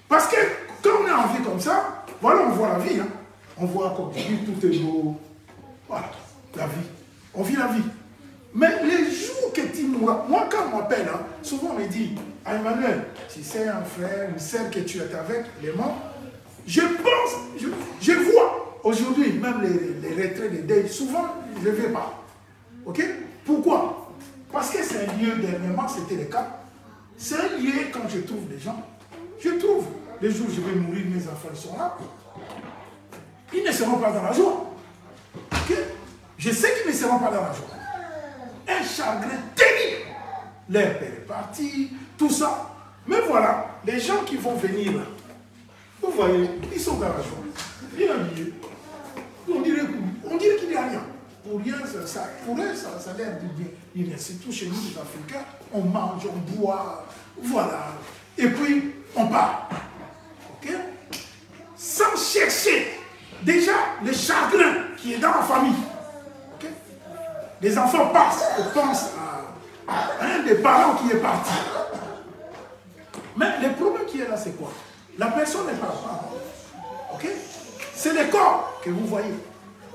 Parce que quand on est en vie comme ça, voilà, on voit la vie. Hein. On voit comme tout est beau. Voilà, la vie. On vit la vie. Mais les jours que tu mourras, moi quand on m'appelle, hein, souvent on me dit, ah, Emmanuel, si c'est un frère, une sœur que tu es avec, les morts, je pense, je vois aujourd'hui, même les retraits, les deuils, souvent je ne vais pas. Ok? Pourquoi? Parce que c'est un lieu, dernièrement c'était le cas, c'est un lieu quand je trouve des gens, je trouve, les jours où je vais mourir, mes enfants ils sont là, ils ne seront pas dans la joie. Ok? Je sais qu'ils ne seront pas dans la joie. Un chagrin terrible. Leur père est parti, tout ça. Mais voilà, les gens qui vont venir là, vous voyez, ils sont dans la joie. Bien habillés. On dirait qu'il n'y a rien. Pour rien, pour eux, ça a l'air de bien. Surtout chez nous, les Africains, on mange, on boit, voilà. Et puis, on part. Ok? Sans chercher déjà le chagrin qui est dans la famille. Ok? Les enfants passent et pensent à un des parents qui est parti. Mais le problème qui est là, c'est quoi? La personne n'est pas là. Ok? C'est le corps que vous voyez.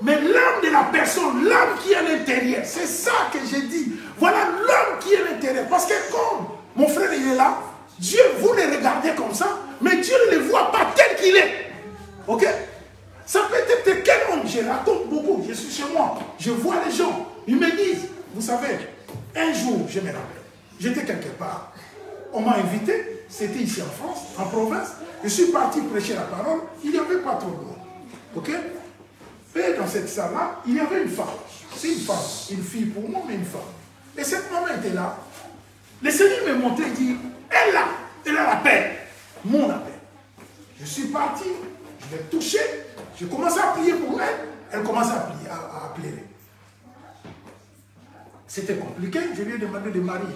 Mais l'âme de la personne, l'âme qui est à l'intérieur, c'est ça que j'ai dit. Voilà l'âme qui est à l'intérieur. Parce que comme mon frère il est là, Dieu, vous le regardez comme ça, mais Dieu ne le voit pas tel qu'il est. Ok? Ça peut être quel homme, je raconte beaucoup, je suis chez moi, je vois les gens, ils me disent, vous savez, un jour, je me rappelle, j'étais quelque part, on m'a invité, c'était ici en France, en province, je suis parti prêcher la parole, il n'y avait pas trop de monde. Ok? Et dans cette salle-là, il y avait une femme. C'est une femme, une fille pour moi, mais une femme. Et cette maman était là. Le Seigneur me montrait, il dit, elle a l'appel, mon appel. Je suis parti, je l'ai touchée, je commençais à prier pour elle, elle commençait à pleurer. C'était compliqué, je lui ai demandé de marier.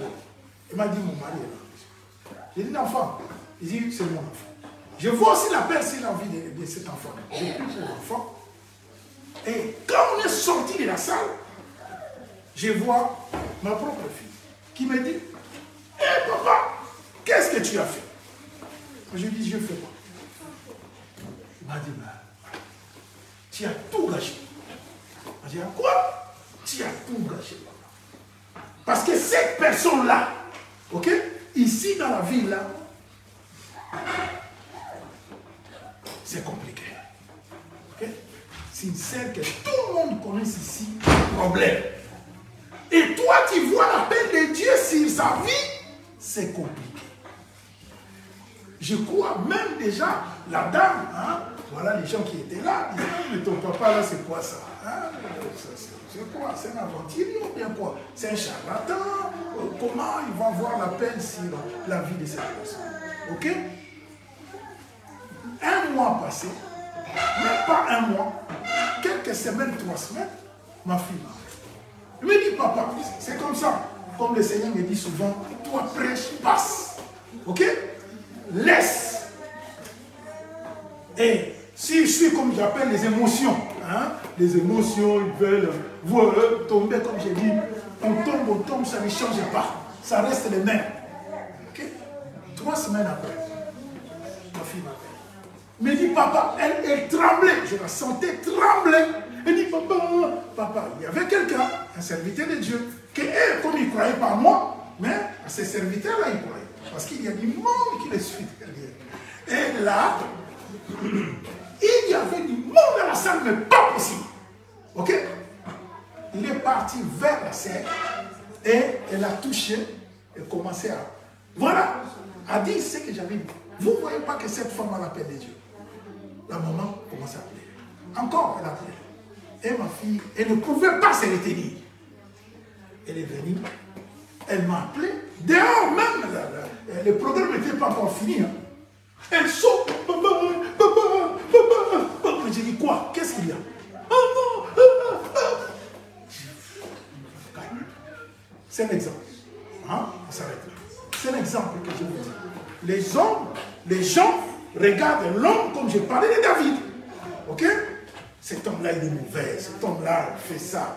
Il m'a dit, mon mari est là. J'ai dit, l'enfant, il dit, c'est mon enfant. Je vois aussi l'appel, c'est l'envie de cet enfant. J'ai pris pour l'enfant. Et quand on est sorti de la salle, je vois ma propre fille qui me dit, hé papa, qu'est-ce que tu as fait? Je lui dis, je fais quoi? Il m'a dit, tu as tout gâché. Je dis, quoi? Tu as tout gâché. Parce que cette personne-là, ok, ici dans la ville, là, c'est compliqué. Ok? C'est une scène que tout le monde connaît ici, problème. Et toi, tu vois l'appel de Dieu sur sa vie, c'est compliqué. Je crois même déjà, la dame, hein, voilà les gens qui étaient là, disaient, mais ton papa là, c'est quoi ça, hein? C'est quoi? C'est un aventurier ou bien quoi? C'est un charlatan? Comment ils vont voir l'appel sur la vie de cette personne? Ok? Un mois passé, même pas un mois, quelques semaines, 3 semaines, ma fille m'a appelé. Elle me dit, papa, c'est comme ça. Comme le Seigneur me dit souvent, toi prêche, passe. Ok? Laisse. Et si je suis comme j'appelle les émotions, hein, les émotions, ils veulent voir tomber, comme j'ai dit, on tombe, ça ne change pas. Ça reste le même. Ok? 3 semaines après, ma fille m'appelle. Elle me dit, papa, elle tremblait. Je la sentais trembler. Elle dit, papa, il y avait quelqu'un, un serviteur de Dieu, qui, comme il ne croyait pas à moi, mais à ces serviteurs-là, il croyait. Parce qu'il y a du monde qui les suit derrière. Et là, il y avait du monde dans la salle, mais pas possible. Ok? Il est parti vers la scène et elle a touché et commencé à... Voilà, a dit ce que j'avais dit. Vous ne voyez pas que cette femme a l'appel de Dieu. La maman commence à pleurer. Encore, elle a pleuré. Et ma fille, elle ne pouvait pas se retenir. Elle est venue, elle m'a appelé. Dehors même, le programme n'était pas encore fini. Hein. Elle saute, papa. J'ai dit quoi? Qu'est-ce qu'il y a? Oh non, C'est un exemple. Hein? On s'arrête là. C'est un exemple que je vous dis. Les hommes, les gens regardent l'homme comme j'ai parlé de David. Ok? Cet homme-là, il est mauvais. Cet homme-là, il fait ça.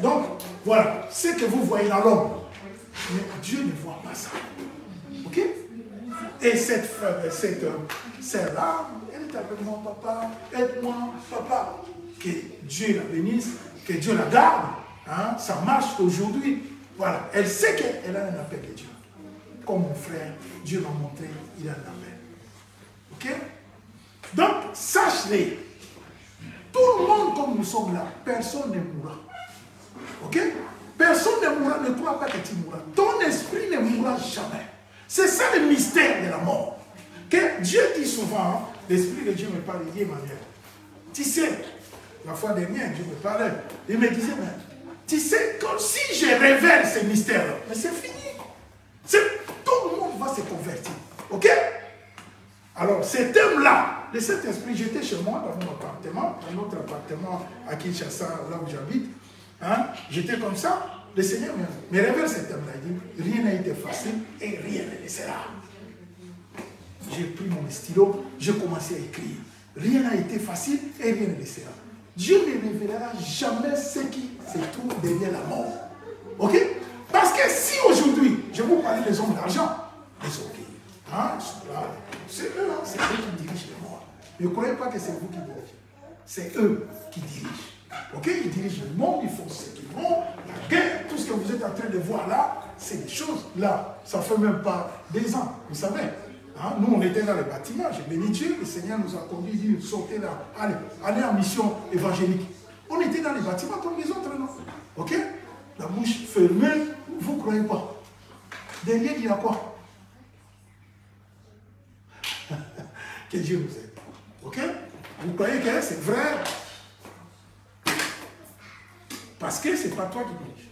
Donc, voilà. Ce que vous voyez dans l'homme. Mais Dieu ne voit pas ça. Ok? Et cette sœur-là, elle est avec moi, papa. Aide-moi, papa. Que Dieu la bénisse. Que Dieu la garde. Hein? Ça marche aujourd'hui. Voilà. Elle sait qu'elle a un appel de Dieu. Comme mon frère, Dieu m'a montré, il a un appel. Ok? Donc, sache-les. Tout le monde, comme nous sommes là, personne ne mourra. Ok? Personne ne mourra, ne crois pas que tu mourras. Ton esprit ne mourra jamais. C'est ça le mystère de la mort. Que Dieu dit souvent, hein, l'esprit de Dieu me parle, il dit Emmanuel. Tu sais, la fois dernière, Dieu me parlait. Il me disait, mais tu sais, comme si je révèle ces mystères-là, mais c'est fini. Tout le monde va se convertir. Ok? Alors, cet homme-là, de cet esprit, j'étais chez moi, dans mon appartement, dans notre appartement à Kinshasa, là où j'habite. Hein? J'étais comme ça. Le Seigneur me révèle cet homme-là. Il dit, rien n'a été facile et rien ne le sera. J'ai pris mon stylo, j'ai commencé à écrire. Rien n'a été facile et rien ne le sera. Dieu ne révélera jamais ce qui se trouve derrière la mort. Ok? Parce que si aujourd'hui, je vous parle des hommes d'argent, les orgueils, hein, c'est eux, hein, c'est eux qui dirigent le monde. Ne croyez pas que c'est vous qui dirigez. C'est eux qui dirigent. Ok? Ils dirigent le monde, ils font ce qu'ils font, la guerre, tout ce que vous êtes en train de voir là, c'est des choses là. Ça ne fait même pas des ans, vous savez. Hein? Nous, on était dans le bâtiment, j'ai béni Dieu, le Seigneur nous a conduits, il dit, sortez là, allez en mission évangélique. On était dans les bâtiments comme les autres, non? Ok? La bouche fermée, vous ne croyez pas. Derrière, il y a quoi? Que Dieu nous aide. Ok? Vous croyez que c'est vrai? Parce que ce n'est pas toi qui dirige.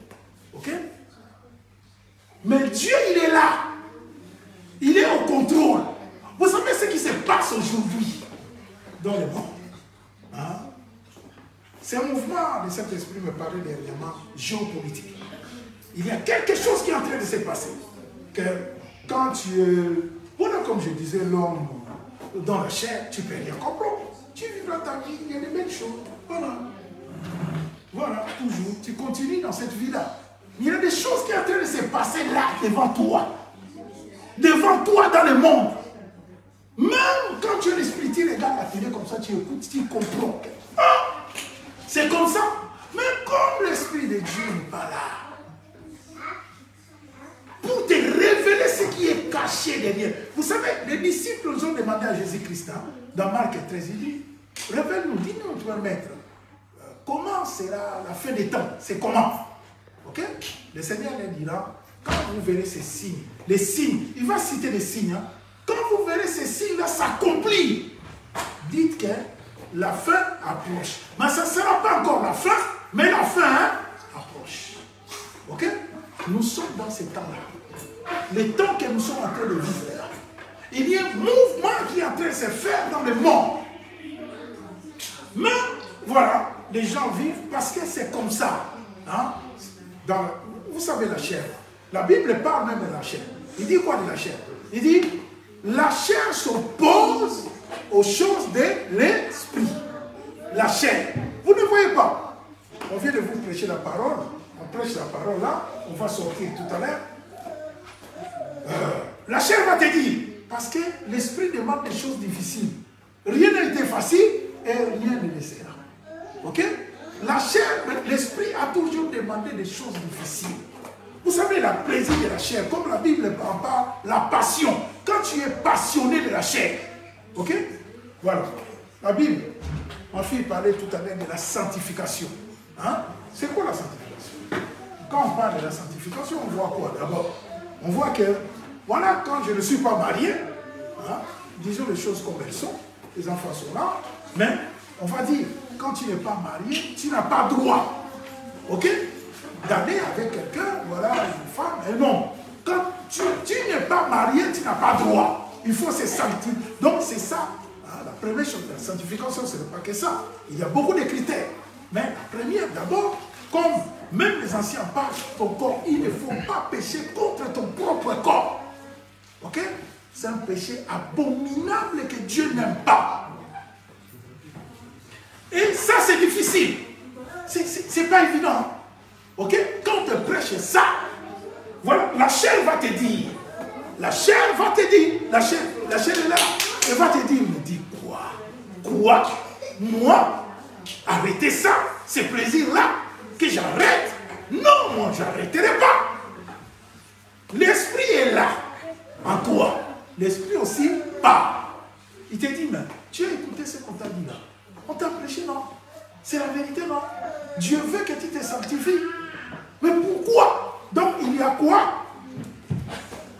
Ok? Mais Dieu, il est là. Il est au contrôle. Vous savez ce qui se passe aujourd'hui dans le monde? Hein? C'est un mouvement de cet esprit me parlait dernièrement, géopolitique. Il y a quelque chose qui est en train de se passer. Que quand tu es, voilà comme je disais, l'homme dans la chair, tu ne peux rien comprendre. Tu vivras ta vie, il y a des belles choses. Voilà. Voilà, toujours. Tu continues dans cette vie-là. Il y a des choses qui sont en train de se passer là, devant toi. Devant toi dans le monde. Même quand tu es l'esprit, tu regardes la télé comme ça, tu écoutes, tu comprends. Ah, c'est comme ça. Mais comme l'esprit de Dieu n'est pas là, pour te révéler ce qui est caché derrière. Vous savez, les disciples ont demandé à Jésus-Christ, hein, dans Marc 13, il dit, révèle-nous, dis-nous, toi, maître, comment sera la fin des temps? C'est comment? Ok? Le Seigneur leur dira, quand vous verrez ces signes, les signes, il va citer les signes, hein, quand vous verrez ces signes-là s'accomplir, dites que la fin approche. Mais ça ne sera pas encore la fin, mais la fin, hein, approche. Ok? Nous sommes dans ces temps-là. Les temps que nous sommes en train de vivre là. Il y a un mouvement qui est en train de se faire dans le monde. Mais, voilà, les gens vivent parce que c'est comme ça. Hein? Vous savez la chair. La Bible parle même de la chair. Il dit quoi de la chair? Il dit, la chair s'oppose aux choses de l'esprit. La chair. Vous ne voyez pas. On vient de vous prêcher la parole. On prêche la parole là. On va sortir tout à l'heure. La chair va te dire. Parce que l'esprit demande des choses difficiles. Rien n'a été facile et rien ne le sera. Ok? La chair, l'esprit a toujours demandé des choses difficiles. Vous savez, la plaisir de la chair, comme la Bible en parle, la passion. Quand tu es passionné de la chair, ok? Voilà. La Bible, ma fille parlait tout à l'heure de la sanctification. Hein? C'est quoi la sanctification? Quand on parle de la sanctification, on voit quoi d'abord? On voit que, voilà, quand je ne suis pas marié, hein, disons les choses comme elles sont, les enfants sont là, mais on va dire, quand tu n'es pas marié, tu n'as pas droit, ok, d'aller avec quelqu'un, voilà, une femme, et non. Quand tu n'es pas marié, tu n'as pas droit. Il faut se sanctifier. Donc c'est ça, hein, la première chose, la sanctification, ce n'est pas que ça. Il y a beaucoup de critères. Mais la première, d'abord, comme Même les anciens parlent, ton corps, il ne faut pas pécher contre ton propre corps. Ok? C'est un péché abominable que Dieu n'aime pas. Et ça, c'est difficile. C'est pas évident. Ok? Quand tu prêches ça, voilà, la chair va te dire. La chair va te dire. La chair est là. Elle va te dire, me dit quoi? Quoi? Moi? Arrêtez ça, ces plaisirs-là, que j'arrête? Non, moi, j'arrêterai pas. L'esprit est là, en toi. L'esprit aussi part. Il te dit, mais tu as écouté ce qu'on t'a dit là. On t'a prêché, non? C'est la vérité, non? Dieu veut que tu te sanctifies. Mais pourquoi? Donc, il y a quoi?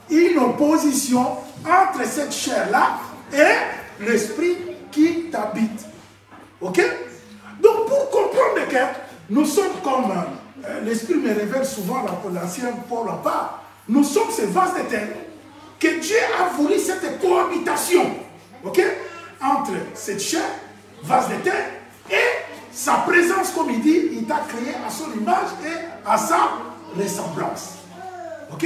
Une opposition entre cette chair-là et l'esprit qui t'habite. Ok? Donc, pour comprendre que nous sommes comme, l'esprit me révèle souvent, l'ancien Paul en parle, nous sommes ces vases de terre, que Dieu a voulu cette cohabitation, ok? Entre cette chair, vase de terre, et sa présence, comme il dit, il t'a créé à son image et à sa ressemblance. Ok?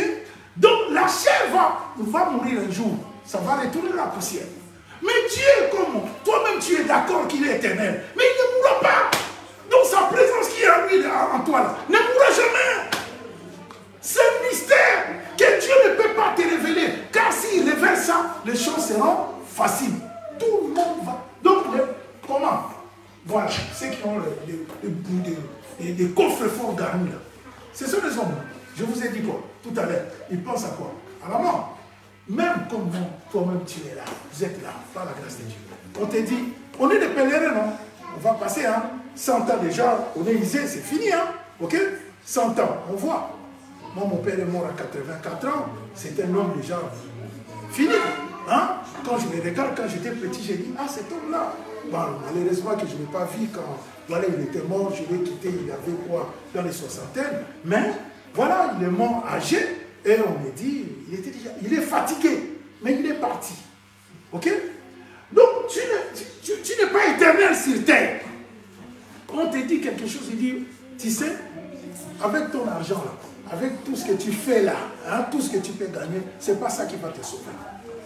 Donc la chair va mourir un jour, ça va retourner la poussière. Mais Dieu, comme toi-même tu es d'accord qu'il est éternel, mais il ne mourra pas. Donc sa présence qui est en lui, en toi là, ne mourra jamais. C'est un mystère que Dieu ne peut pas te révéler. Car s'il révèle ça, les choses seront faciles. Tout le monde va. Donc, comment? Voilà, ceux qui ont des coffres forts garnis là. Ce sont des hommes. Je vous ai dit quoi tout à l'heure? Ils pensent à quoi? À la mort. Même comme toi-même tu es là, vous êtes là, par la grâce de Dieu. On te dit, on est des pèlerins, non? On va passer, hein? 100 ans déjà, on est isé, c'est fini, hein? Ok? 100 ans, on voit. Moi, mon père est mort à 84 ans, c'est un homme déjà fini. Hein? Quand je me regarde, quand j'étais petit, j'ai dit, ah, cet homme-là. Bon, malheureusement que je ne l'ai pas vu quand voilà, il était mort, je l'ai quitté, il avait quoi, dans les soixantaines. Mais voilà, il est mort âgé. Et on me dit, il est fatigué, mais il est parti. Ok? Donc, tu n'es pas éternel sur terre. On te dit quelque chose, il dit, tu sais, avec ton argent là, avec tout ce que tu fais là, hein, tout ce que tu peux gagner, c'est pas ça qui va te sauver.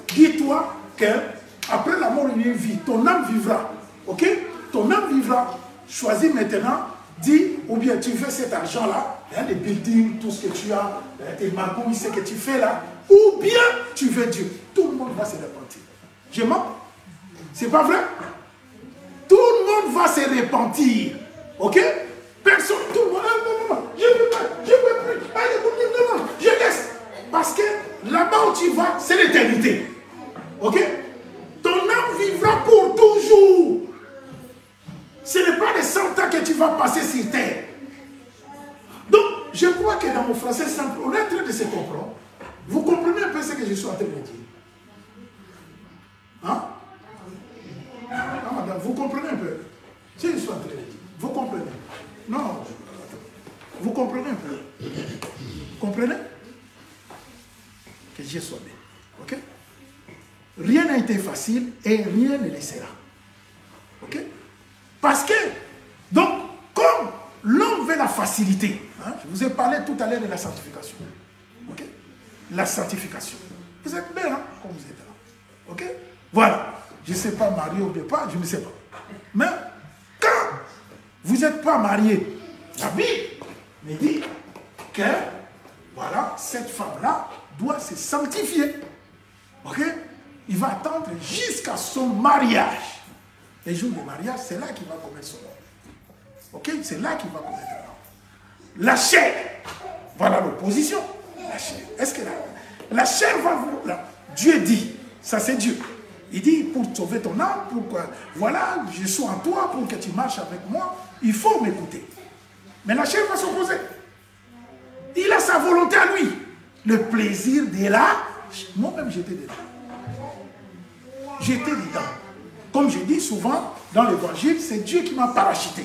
Dis-toi qu'après la mort, il y a une vie. Ton âme vivra. Ok? Ton âme vivra. Choisis maintenant, dis, ou bien tu fais cet argent-là, hein, les buildings, tout ce que tu as, tes magouilles, ce que tu fais là, ou bien tu veux Dieu. Tout le monde va se repentir. Je mens? C'est pas vrai? Tout le monde va se repentir. Ok? Personne, tout le monde, non, je ne veux pas, je ne veux plus. Allez, non, je laisse. Parce que là-bas où tu vas, c'est l'éternité. Ok? Ton âme vivra pour toujours. Ce n'est pas les 100 ans que tu vas passer sur terre. Donc, je crois que dans mon français simple, on est en train de se comprendre. Vous comprenez un peu ce que je suis en train de dire? Hein? Ah, madame, vous comprenez un peu ce que je suis en train de dire? Vous comprenez? Non. Vous comprenez un peu? Comprenez? Que Dieu soit bien. Ok? Rien n'a été facile et rien ne le sera. Ok? Parce que, donc, comme l'homme veut la facilité, hein, je vous ai parlé tout à l'heure de la sanctification. Ok? La sanctification. Vous êtes bien, hein, comme vous êtes là. Ok? Voilà. Je ne sais pas marié au départ, je ne sais pas. Mais, quand vous n'êtes pas marié, la Bible me dit que, voilà, cette femme-là doit se sanctifier. Ok? Il va attendre jusqu'à son mariage. Les jours du mariage, c'est là qu'il va commettre son nom. Ok? C'est là qu'il va commettre son nom. La chair. Voilà l'opposition. La chair. Est-ce que la chair va vous... Là, Dieu dit, ça c'est Dieu. Il dit, pour sauver ton âme, pour que, voilà, je suis en toi, pour que tu marches avec moi, il faut m'écouter. Mais la chair va s'opposer. Il a sa volonté à lui. Le plaisir de là, moi-même j'étais dedans. J'étais dedans. Comme je dis souvent dans l'évangile, c'est Dieu qui m'a parachuté.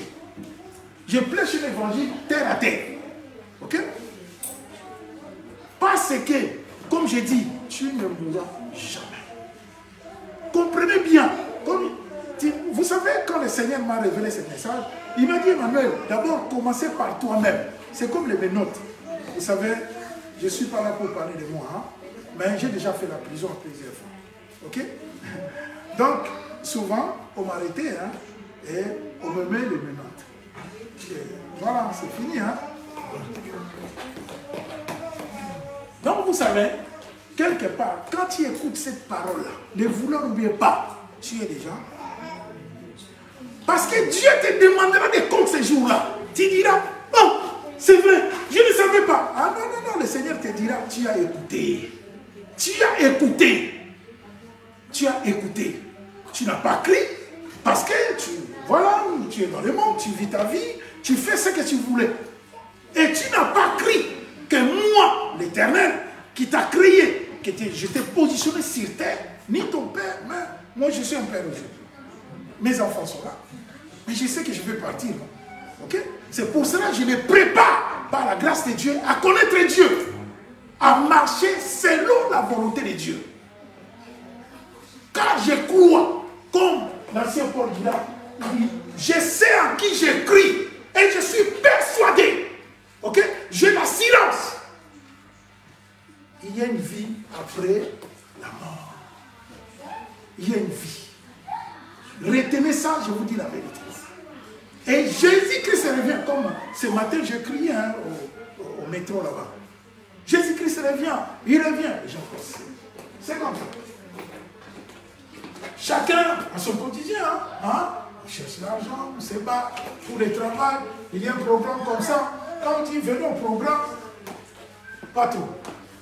Je prêche l'évangile terre à terre. Ok? Parce que, comme je dis, tu ne mourras jamais. Comprenez bien. Vous savez, quand le Seigneur m'a révélé ce message, il m'a dit, Emmanuel, d'abord commencez par toi-même. c'est comme les menottes. Vous savez, je ne suis pas là pour parler de moi, hein, mais j'ai déjà fait la prison plusieurs fois. Ok? Donc, souvent, on m'arrêtait, hein, et on me met les menottes. Et voilà, c'est fini, hein. Donc, vous savez, quelque part, quand tu écoutes cette parole-là, ne vous l'oubliez pas, tu es déjà. Parce que Dieu te demandera des comptes ce jour-là. Tu diras, oh, c'est vrai, je ne savais pas. Ah non, non, non, le Seigneur te dira, tu as écouté. Tu as écouté. Tu as écouté. Tu n'as pas crié. Parce que voilà, tu es dans le monde, tu vis ta vie, tu fais ce que tu voulais. Et tu n'as pas crié que moi, l'Éternel, qui t'a créé, je t'ai positionné sur terre, ni ton père, mais moi je suis un père aujourd'hui. Mes enfants sont là. Mais je sais que je vais partir. Ok? C'est pour cela que je les prépare par la grâce de Dieu à connaître Dieu, à marcher selon la volonté de Dieu. Car je crois, comme l'ancien Paul dit là, je sais en qui j'écris et je suis persuadé. Ok? J'ai l'assurance. Il y a une vie après la mort. Il y a une vie. Retenez ça, je vous dis la vérité. Et Jésus-Christ revient, comme ce matin j'ai crié hein, au métro là-bas. Jésus-Christ revient, il revient. J'en pense. C'est comme ça. Chacun a son quotidien. Hein? On cherche l'argent, on se bat pour le travail. Il y a un programme comme ça. Quand il vient au programme, pas trop.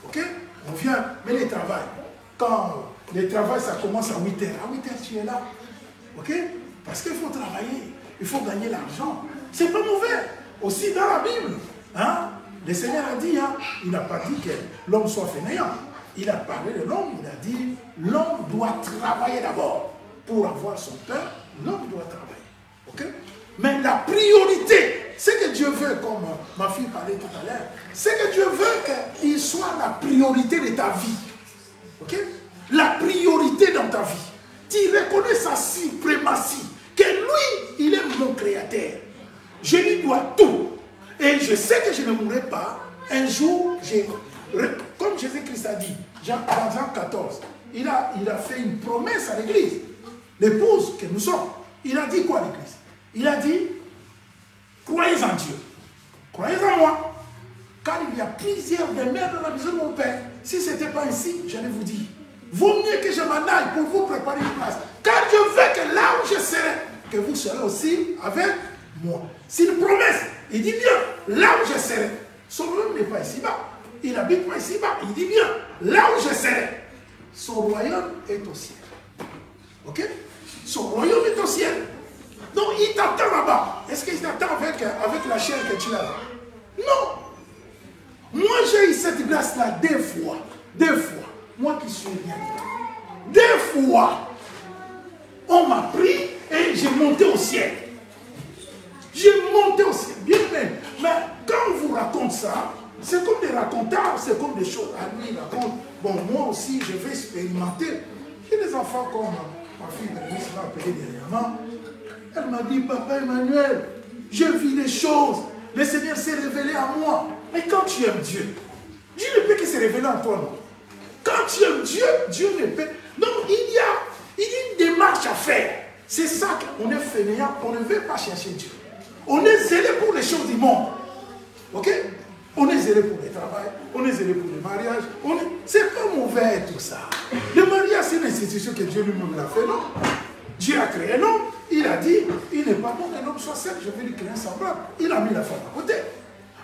Ok? On vient, mais le travail. Quand le travail, ça commence à 8 h. À 8 h, tu es là. Ok? Parce qu'il faut travailler, il faut gagner l'argent. C'est pas mauvais. Aussi dans la Bible, hein, le Seigneur a dit, hein, il n'a pas dit que l'homme soit fainéant. Il a parlé de l'homme, il a dit, l'homme doit travailler d'abord. Pour avoir son pain, l'homme doit travailler. Ok? Mais la priorité, c'est que Dieu veut, comme ma fille parlait tout à l'heure, c'est que Dieu veut qu'il soit la priorité de ta vie. Ok? La priorité dans ta vie. Tu reconnais sa suprématie, que lui, il est mon créateur. Je lui dois tout. Et je sais que je ne mourrai pas. Un jour, comme Jésus-Christ a dit, dans Jean 14, il a fait une promesse à l'église, l'épouse que nous sommes. Il a dit quoi à l'église? Il a dit, croyez en Dieu, croyez en moi, car il y a plusieurs demeures dans la maison de mon Père. Si ce n'était pas ainsi, j'allais vous dire, vaut mieux que je m'en aille pour vous préparer une place. Car je veux que là où je serai, que vous serez aussi avec moi. C'est une promesse. Il dit bien, là où je serai. Son royaume n'est pas ici-bas. Il n'habite pas ici-bas. Il dit bien, là où je serai. Son royaume est au ciel. Ok? Son royaume est au ciel. Donc il t'attend là-bas. Est-ce qu'il t'attend avec la chair que tu as là? Non. Moi j'ai eu cette grâce-là deux fois. Deux fois. Moi qui suis rien. Deux fois, on m'a pris et j'ai monté au ciel. J'ai monté au ciel, bien même. Mais quand on vous raconte ça, c'est comme des racontards, c'est comme des choses. Ah, lui, il raconte, bon, moi aussi, je vais expérimenter. J'ai des enfants comme ma fille Bernice m'a appelé dernièrement. Elle m'a dit, papa Emmanuel, je vis les choses. Le Seigneur s'est révélé à moi. Mais quand tu aimes Dieu, Dieu ne peut que se révéler en toi, non? Quand tu aimes Dieu, Dieu ne peut. Donc, il y a une démarche à faire. C'est ça qu'on est fainéant, on ne veut pas chercher Dieu. On est zélé pour les choses du monde. Ok? On est zélé pour le travail, on est zélé pour le mariage. C'est pas mauvais tout ça. Le mariage, c'est une institution que Dieu lui-même l'a fait, non? Dieu a créé l'homme, il a dit, il n'est pas bon que l'homme soit seul, je vais lui créer un semblable. Il a mis la femme à côté.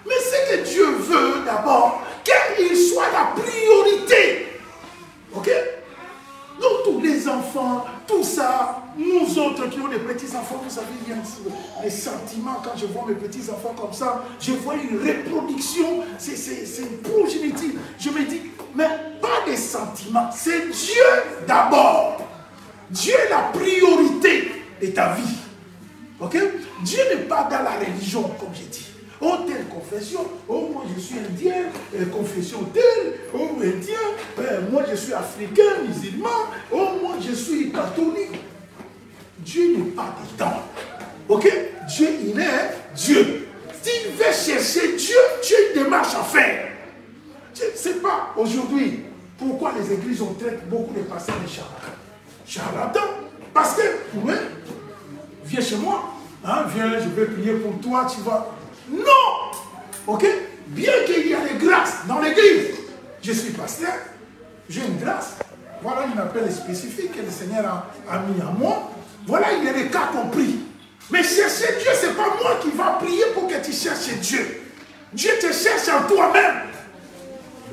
Mais ce que Dieu veut d'abord, qu'il soit la priorité. Ok? Donc tous les enfants, tout ça, nous autres qui ont des petits-enfants, vous savez, il y a les sentiments, quand je vois mes petits-enfants comme ça, je vois une reproduction, c'est une progéniture. Je me dis, mais pas des sentiments, c'est Dieu d'abord. Dieu est la priorité de ta vie. Ok? Dieu n'est pas dans la religion, comme j'ai dit. Oh, telle confession, oh, moi je suis indien, confession telle, oh, indien, moi je suis africain, musulman, oh, moi je suis catholique. Dieu n'est pas dedans. Ok? Dieu, il est Dieu. S'il veut chercher Dieu, démarches à faire. Je ne sais pas aujourd'hui pourquoi les églises ont traité beaucoup de pasteurs de charlatans. Charlatans. Parce que, oui, viens chez moi, hein, viens, je vais prier pour toi, tu vas. Non! Ok? Bien qu'il y ait des grâces dans l'église, je suis pasteur, j'ai une grâce. Voilà une appel spécifique que le Seigneur a mis en moi. Voilà, il y a des cas compris. Mais chercher Dieu, ce n'est pas moi qui va prier pour que tu cherches Dieu. Dieu te cherche en toi-même.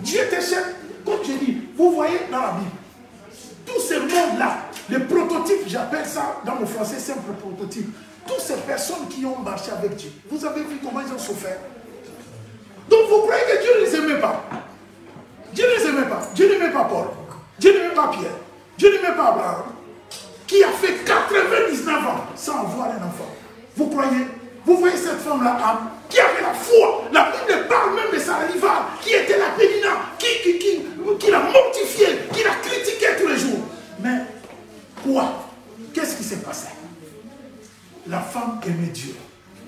Dieu te cherche, comme je dis, vous voyez dans la Bible, tous ces mondes-là, les prototypes, j'appelle ça dans mon français simple prototype, toutes ces personnes qui ont marché avec Dieu, vous avez vu comment ils ont souffert. Donc vous croyez que Dieu ne les aimait pas? Dieu ne les aimait pas. Dieu n'aimait pas Paul. Dieu n'aimait pas Pierre. Dieu n'aimait pas Abraham, qui a fait 99 ans sans avoir un enfant. Vous croyez? Vous voyez cette femme-là, qui avait la foi. La Bible parle même de sa rivale, qui était la Pénina, qui l'a mortifiée, qui l'a critiquée tous les jours. Mais quoi? Qu'est-ce qui s'est passé? La femme aimait Dieu.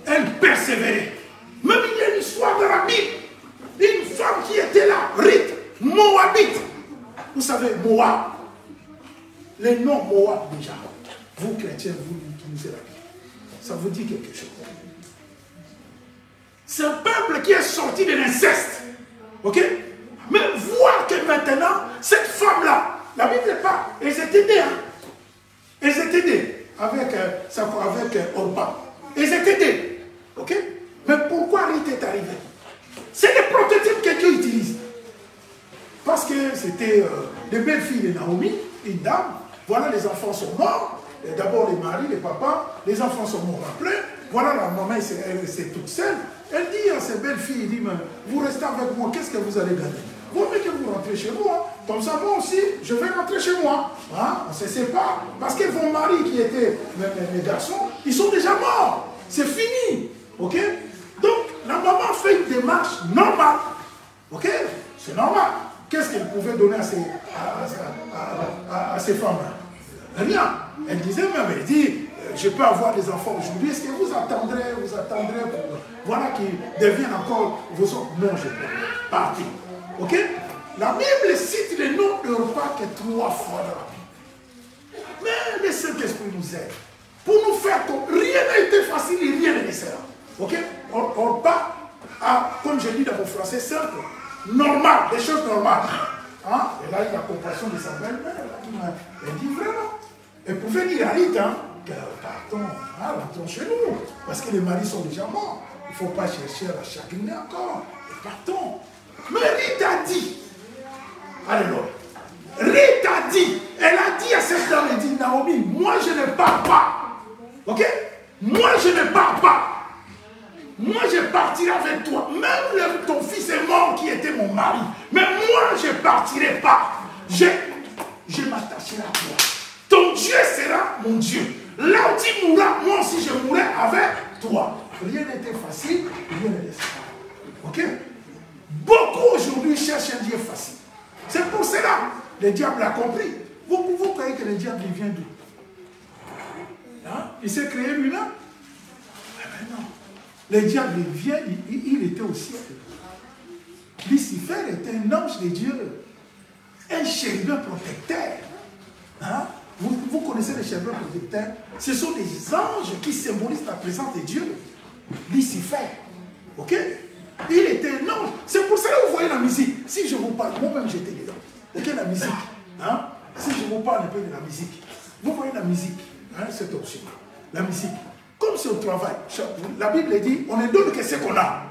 Elle persévérait. Même il y a une histoire dans la Bible. Une femme qui était là, Rite, Moabite. Vous savez, Moab. Les noms Moab déjà. Vous chrétiens, vous utilisez la Bible. Ça vous dit quelque chose. C'est un peuple qui est sorti de l'inceste. Ok? Mais voir que maintenant, cette femme-là, la Bible parle, elles étaient nées. Hein? Elles étaient nées avec Orpa. Elles étaient nées. Ok? Mais pourquoi Rite est arrivé? C'est des prototypes que Dieu utilise. Parce que c'était des belles filles de Naomi, une dame. Voilà, les enfants sont morts. D'abord les maris, les papas, les enfants sont morts après. Voilà, la maman, elle est toute seule. Elle dit à ses belles filles, elle dit, vous restez avec moi, qu'est-ce que vous allez gagner? Vous voulez que vous rentrez chez vous, hein? Comme ça, moi aussi, je vais rentrer chez moi. Hein? On se sépare. Parce que vos maris qui étaient mes garçons, ils sont déjà morts. C'est fini. Ok? Donc, la maman fait une démarche normale. Ok? C'est normal. Qu'est-ce qu'elle pouvait donner à ces femmes-là? Rien. Elle disait même, elle dit, je peux avoir des enfants aujourd'hui, est-ce que vous attendrez pour, voilà, qu'ils deviennent encore vos enfants? Non, je peux. Parti. Ok? La Bible cite les noms de repas que 3 fois dans la Bible. Mais le Saint-Esprit nous aide. Pour nous faire comme rien n'a été facile et rien n'est nécessaire. Ok? Repas, comme je dis dans mon français simple, normal, des choses normales. Hein? Et là, il y a la compassion de sa belle-mère. Elle dit vraiment. Elle pouvait dire à Rite, hein, que partons, rentrons chez nous. Parce que les maris sont déjà morts. Il ne faut pas chercher à la chagriner encore. Et partons. Mais Rite a dit, alléluia. Rite a dit, elle a dit à cette dame, elle dit, Naomi, moi je ne pars pas. Ok? Moi je ne pars pas. Moi je partirai avec toi. Même ton fils est mort qui était mon mari. Mais moi je ne partirai pas. Je m'attacherai à toi. Ton Dieu sera mon Dieu. Là où tu mourras, moi aussi je mourrai avec toi. Rien n'était facile, rien n'était simple. Ok? Beaucoup aujourd'hui cherchent un Dieu facile. C'est pour cela que le diable a compris. Vous croyez que le diable vient d'où? Hein? Il s'est créé lui-même? Mais non. Le diable vient, il était au ciel. Lucifer était un ange de Dieu. Un chérubin protecteur. Hein? Vous connaissez les chérubins protecteurs? Ce sont des anges qui symbolisent la présence de Dieu. Lucifer. Ok? Il était un ange. C'est pour ça que vous voyez la musique. Si je vous parle, moi-même j'étais dedans. Ok, la musique. Hein? Si je vous parle un peu de la musique. Vous voyez la musique. Hein? C'est option. La musique. Comme c'est au travail. La Bible dit, on ne donne que ce qu'on a.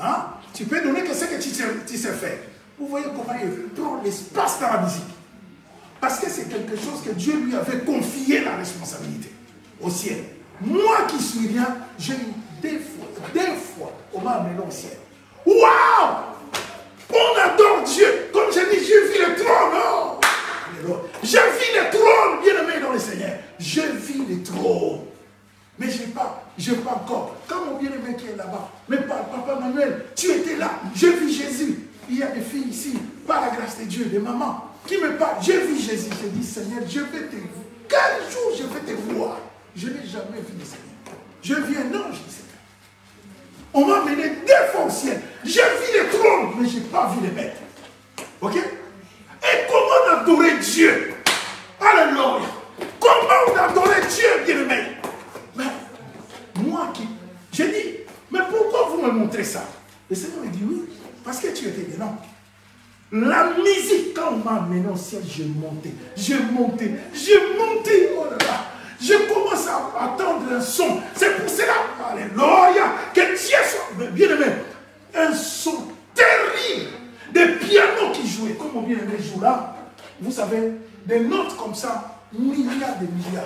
Hein? Tu peux donner que ce que tu sais faire. Vous voyez comment il prend l'espace dans la musique. Parce que c'est quelque chose que Dieu lui avait confié la responsabilité au ciel. Moi qui suis rien, j'ai eu des fois, on m'a amené au ciel. Waouh! On adore Dieu. Comme je dis, je vis le trône. Oh! Je vis le trône, bien aimé dans le Seigneur. Je vis le trône. Mais je n'ai pas encore. Quand mon bien-aimé qui est là-bas, mais papa Manuel, tu étais là, je vis Jésus. Il y a des filles ici, par la grâce de Dieu, des mamans, qui me parlent. Je vis Jésus. Je dis, Seigneur, je vais te voir. Quel jour je vais te voir? Je n'ai jamais vu le Seigneur. Je vis un ange du Seigneur. On m'a mené 2 fois au ciel. J'ai vu les trônes, mais je n'ai pas vu les maîtres. Ok? Et comment adorer Dieu? Alléluia. Comment adorer Dieu, bien-aimé? Mais moi qui... J'ai dit, mais pourquoi vous me montrez ça? Le Seigneur me dit oui, parce que tu étais dedans. La musique, quand on m'a amené au ciel, j'ai monté, oh là là. Je commence à attendre un son. C'est pour cela, alléluia, que Dieu soit bien-aimé. Un son terrible, des pianos qui jouaient, comme on bien-aimé joue là. Vous savez, des notes comme ça, milliards de milliards.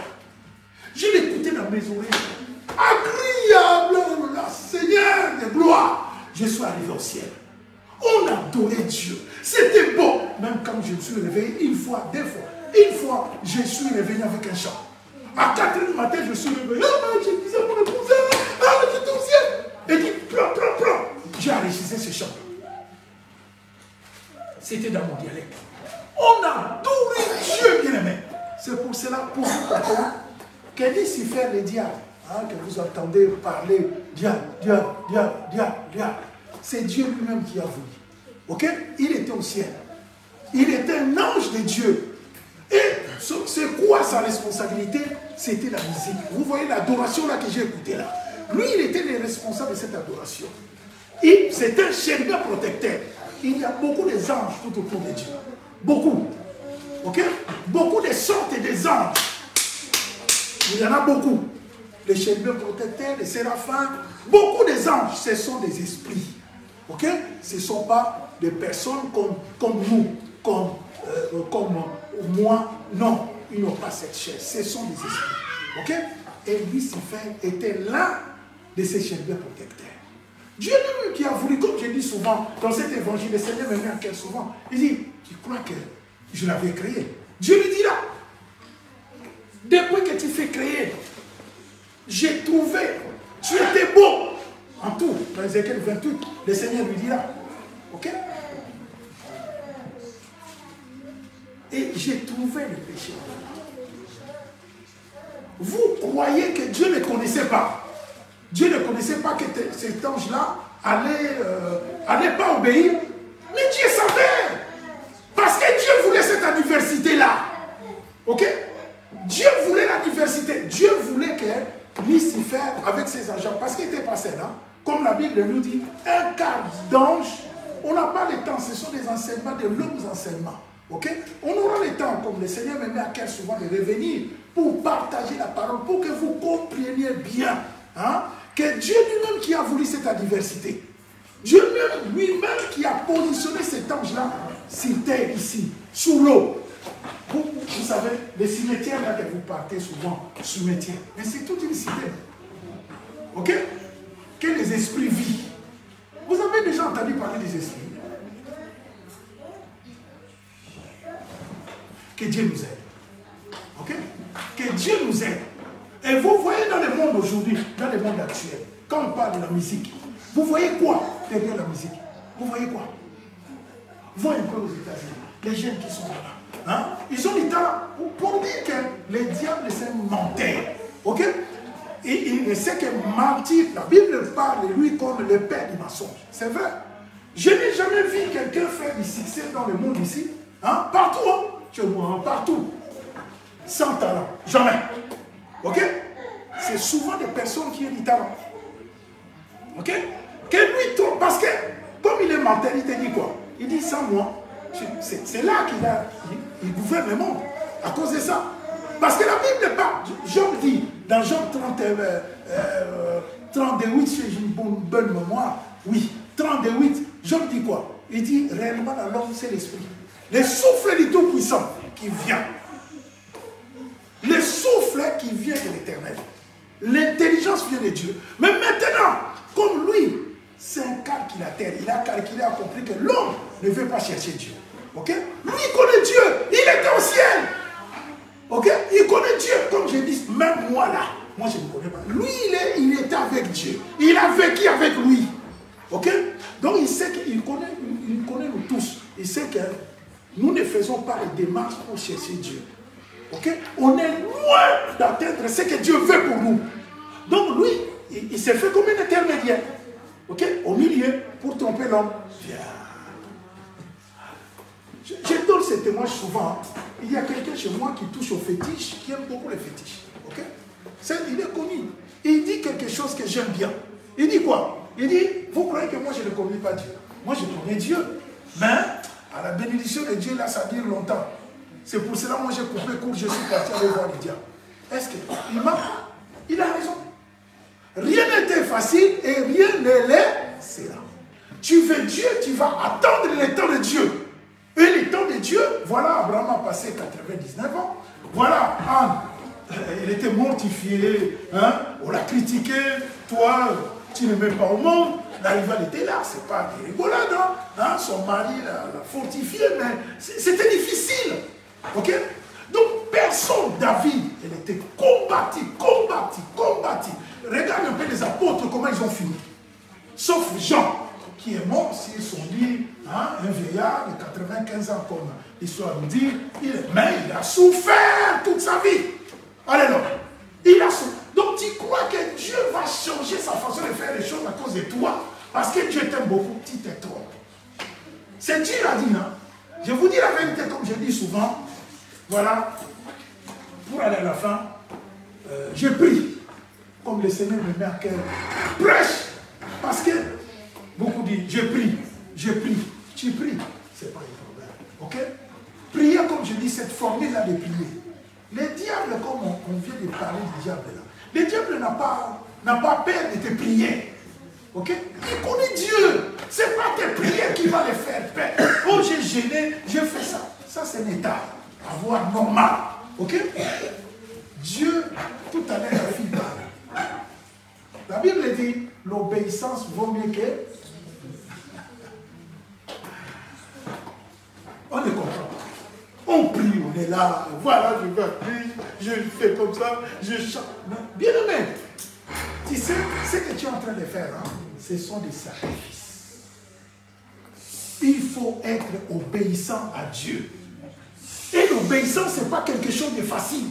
Je l'écoutais dans mes oreilles. Agréable, oh là, Seigneur de gloire. Je suis arrivé au ciel. On adorait Dieu. C'était beau. Même quand je me suis réveillé, 1 fois, 2 fois. 1 fois, je suis réveillé avec un chant. À 4 h du matin, je suis réveillé. Ah, je disais à mon épouse, ah, j'étais au ciel. Et dit, prends. J'ai enregistré ce chant. C'était dans mon dialecte. On adorait Dieu, bien-aimé. C'est pour cela, pour vous, que Lucifer, le diable, que vous entendez parler, diable. C'est Dieu lui-même qui a voulu. Ok? Il était au ciel. Il était un ange de Dieu. Et c'est quoi sa responsabilité? C'était la musique. Vous voyez l'adoration là que j'ai écoutée là. Lui, il était le responsable de cette adoration. Et c'est un chérubin protecteur. Il y a beaucoup d'anges tout autour de Dieu. Beaucoup. Ok? Beaucoup de sortes des anges. Il y en a beaucoup. Les chérubins protecteurs, les séraphins, beaucoup des anges, ce sont des esprits. Ok? Ce ne sont pas des personnes comme nous, comme moi. Non, ils n'ont pas cette chair. Ce sont des esprits. Ok? Et Lucifer était l'un de ces chérubins protecteurs. Dieu lui-même qui a voulu, comme je dis souvent dans cet évangile, le Seigneur me met en cœur souvent. Il dit, tu crois que je l'avais créé? Dieu lui dit là, depuis que tu fais créer, j'ai trouvé, tu étais beau. En tout, dans Ézéchiel 28, le Seigneur lui dit là, ok? Et j'ai trouvé le péché. Vous croyez que Dieu ne connaissait pas? Dieu ne connaissait pas que cet ange-là allait pas obéir. Mais Dieu savait. Parce que Dieu voulait cette diversité-là. Ok? Dieu voulait la diversité. Dieu voulait que Lucifer, avec ses agents, parce qu'il était passé là, comme la Bible nous dit, un quart d'ange, on n'a pas le temps, ce sont des enseignements, de longs enseignements. Ok? On aura le temps, comme le Seigneur me met à cœur souvent, de revenir pour partager la parole, pour que vous compreniez bien hein, que Dieu lui-même qui a voulu cette diversité. Dieu lui-même qui a positionné cet ange-là sur terre ici, sous l'eau. Vous savez, les cimetières là que vous partez souvent, cimetières, mais c'est toute une cité. Ok? Que les esprits vivent. Vous avez déjà entendu parler des esprits? Que Dieu nous aide. Ok? Que Dieu nous aide. Et vous voyez dans le monde aujourd'hui, dans le monde actuel, quand on parle de la musique, vous voyez quoi derrière la musique? Vous voyez quoi? Vous voyez un peu aux États-Unis, les jeunes qui sont là. Hein? Ils ont du talent pour dire que le diable c'est un menteur. Ok? Et il sait que mentir, la Bible parle de lui comme le père du mensonge. C'est vrai. Je n'ai jamais vu quelqu'un faire du succès dans le monde ici. Hein? Partout. Hein? Chez moi, partout. Sans talent. Jamais. Ok? C'est souvent des personnes qui ont du talent. Ok? Que lui, parce que, comme il est menteur, il te dit quoi? Il dit sans moi. C'est là qu'il gouverne le monde. À cause de ça. Parce que la Bible parle. Job dit, dans Job 38, si j'ai une bonne mémoire, oui, 38, Job dit quoi? Il dit, réellement, dans l'homme, c'est l'esprit. Le souffle du Tout-Puissant qui vient. Le souffle qui vient de l'Éternel. L'intelligence vient de Dieu. Mais maintenant, comme lui, c'est un calculateur. Il a calculé, a compris que l'homme ne veut pas chercher Dieu. Ok? Lui, il connaît Dieu. Il était au ciel. Ok? Il connaît Dieu. Comme je dis, même moi là, moi je ne connais pas. Lui, il était avec Dieu. Il a vécu avec lui. Ok? Donc il sait qu'il connaît nous tous. Il sait que nous ne faisons pas les démarches pour chercher Dieu. Ok? On est loin d'atteindre ce que Dieu veut pour nous. Donc lui, il s'est fait comme un intermédiaire. Ok? Au milieu, pour tromper l'homme. Viens. Je donne ce témoignage souvent. Il y a quelqu'un chez moi qui touche aux fétiches, qui aime beaucoup les fétiches. Ok? Il est connu. Il dit quelque chose que j'aime bien. Il dit quoi? Il dit, vous croyez que moi je ne connais pas Dieu? Moi je connais Dieu. Mais à la bénédiction de Dieu, là, ça dure longtemps. C'est pour cela que moi j'ai coupé court, je suis parti aller voir le diable. Est-ce qu'il a raison? Rien n'était facile et rien ne l'est sera. Tu veux Dieu, tu vas attendre le temps de Dieu. Et le temps de Dieu, voilà, Abraham a passé 99 ans. Voilà, Anne, elle était mortifiée, hein? On l'a critiqué, toi, tu ne mets pas au monde. La rivale était là, c'est pas des rigolades, hein? Son mari l'a fortifié, mais c'était difficile. Ok? Donc, personne, David, elle était combattu. Regarde un peu les apôtres, comment ils ont fini. Sauf Jean, qui est mort sur son lit, hein, un vieillard de 95 ans, comme l'histoire nous dit, mais il a souffert toute sa vie. Alléluia. Il a souffert. Donc tu crois que Dieu va changer sa façon de faire les choses à cause de toi, parce que Dieu t'aime beaucoup, tu te trompes. C'est Dieu qui a dit, non? Je vous dis la vérité, comme je dis souvent, voilà, pour aller à la fin, je prie, comme le Seigneur me met à cœur, prêche, parce que beaucoup disent, je prie, tu pries, c'est pas un problème, ok? Prier, comme je dis, cette formule-là de prier. Le diable, comme on vient de parler du diable là, le diable n'a pas peur de te prier, ok? Il connaît Dieu, c'est pas tes prières qui va le faire peur. Oh, j'ai gêné, j'ai fait ça, ça c'est un état, avoir normal, ok? Dieu, tout à l'heure, la fille parle. La Bible dit, l'obéissance vaut mieux que... On ne comprend pas. On prie, on est là, voilà, je vais prier, je fais comme ça, je chante. Bien aimé, tu sais, ce que tu es en train de faire, hein, ce sont des sacrifices. Il faut être obéissant à Dieu. Et l'obéissance, ce n'est pas quelque chose de facile.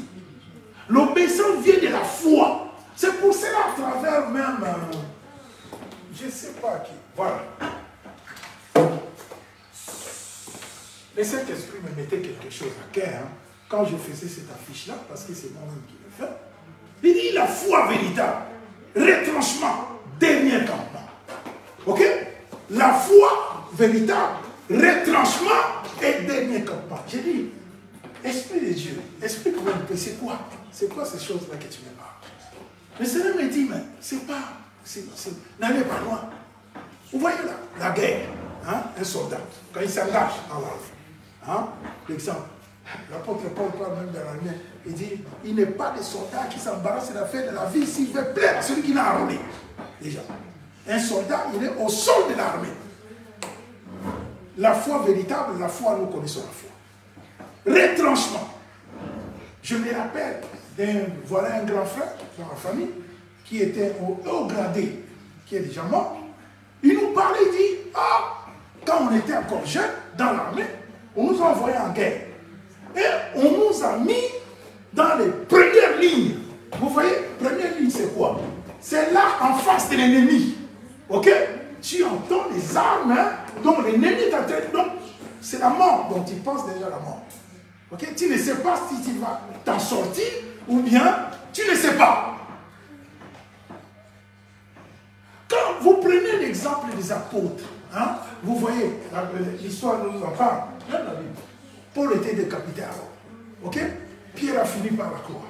L'obéissance vient de la foi. C'est pour cela, à travers même, je ne sais pas qui, voilà. Le Saint-Esprit me mettait quelque chose à cœur, hein, quand je faisais cette affiche-là, parce que c'est moi-même qui le fais. Il dit la foi véritable, retranchement, dernier campement. Ok? La foi véritable, retranchement et dernier campement. J'ai dit, Esprit de Dieu, explique-moi un peu, c'est quoi? C'est quoi ces choses-là que tu me parles? Le Seigneur me dit, mais c'est pas, n'allez pas loin. Vous voyez là, la guerre, hein, un soldat, quand il s'engage dans l'armée. Hein? L'exemple, l'apôtre Paul parle même de l'armée. Il dit, il n'est pas des soldats qui s'embarrassent de la fin de la vie s'il veut plaire à celui qui l'a armé. Déjà. Un soldat, il est au sol de l'armée. La foi véritable, la foi, nous connaissons la foi. Retranchement. Je me rappelle voilà un grand frère dans la famille qui était au haut gradé, qui est déjà mort. Il nous parlait, il dit, ah, quand on était encore jeunes, dans l'armée, on nous a envoyés en guerre. Et on nous a mis dans les premières lignes. Vous voyez, première ligne, c'est quoi? C'est là en face de l'ennemi. Ok? Tu entends les armes, hein, dont l'ennemi est en train de... Donc, c'est la mort dont il pense déjà la mort. Ok? Tu ne sais pas si tu vas t'en sortir ou bien tu ne sais pas. Quand vous prenez l'exemple des apôtres, hein, vous voyez, l'histoire nous en parle. Paul était décapité à Rome. Ok? Pierre a fini par la croix.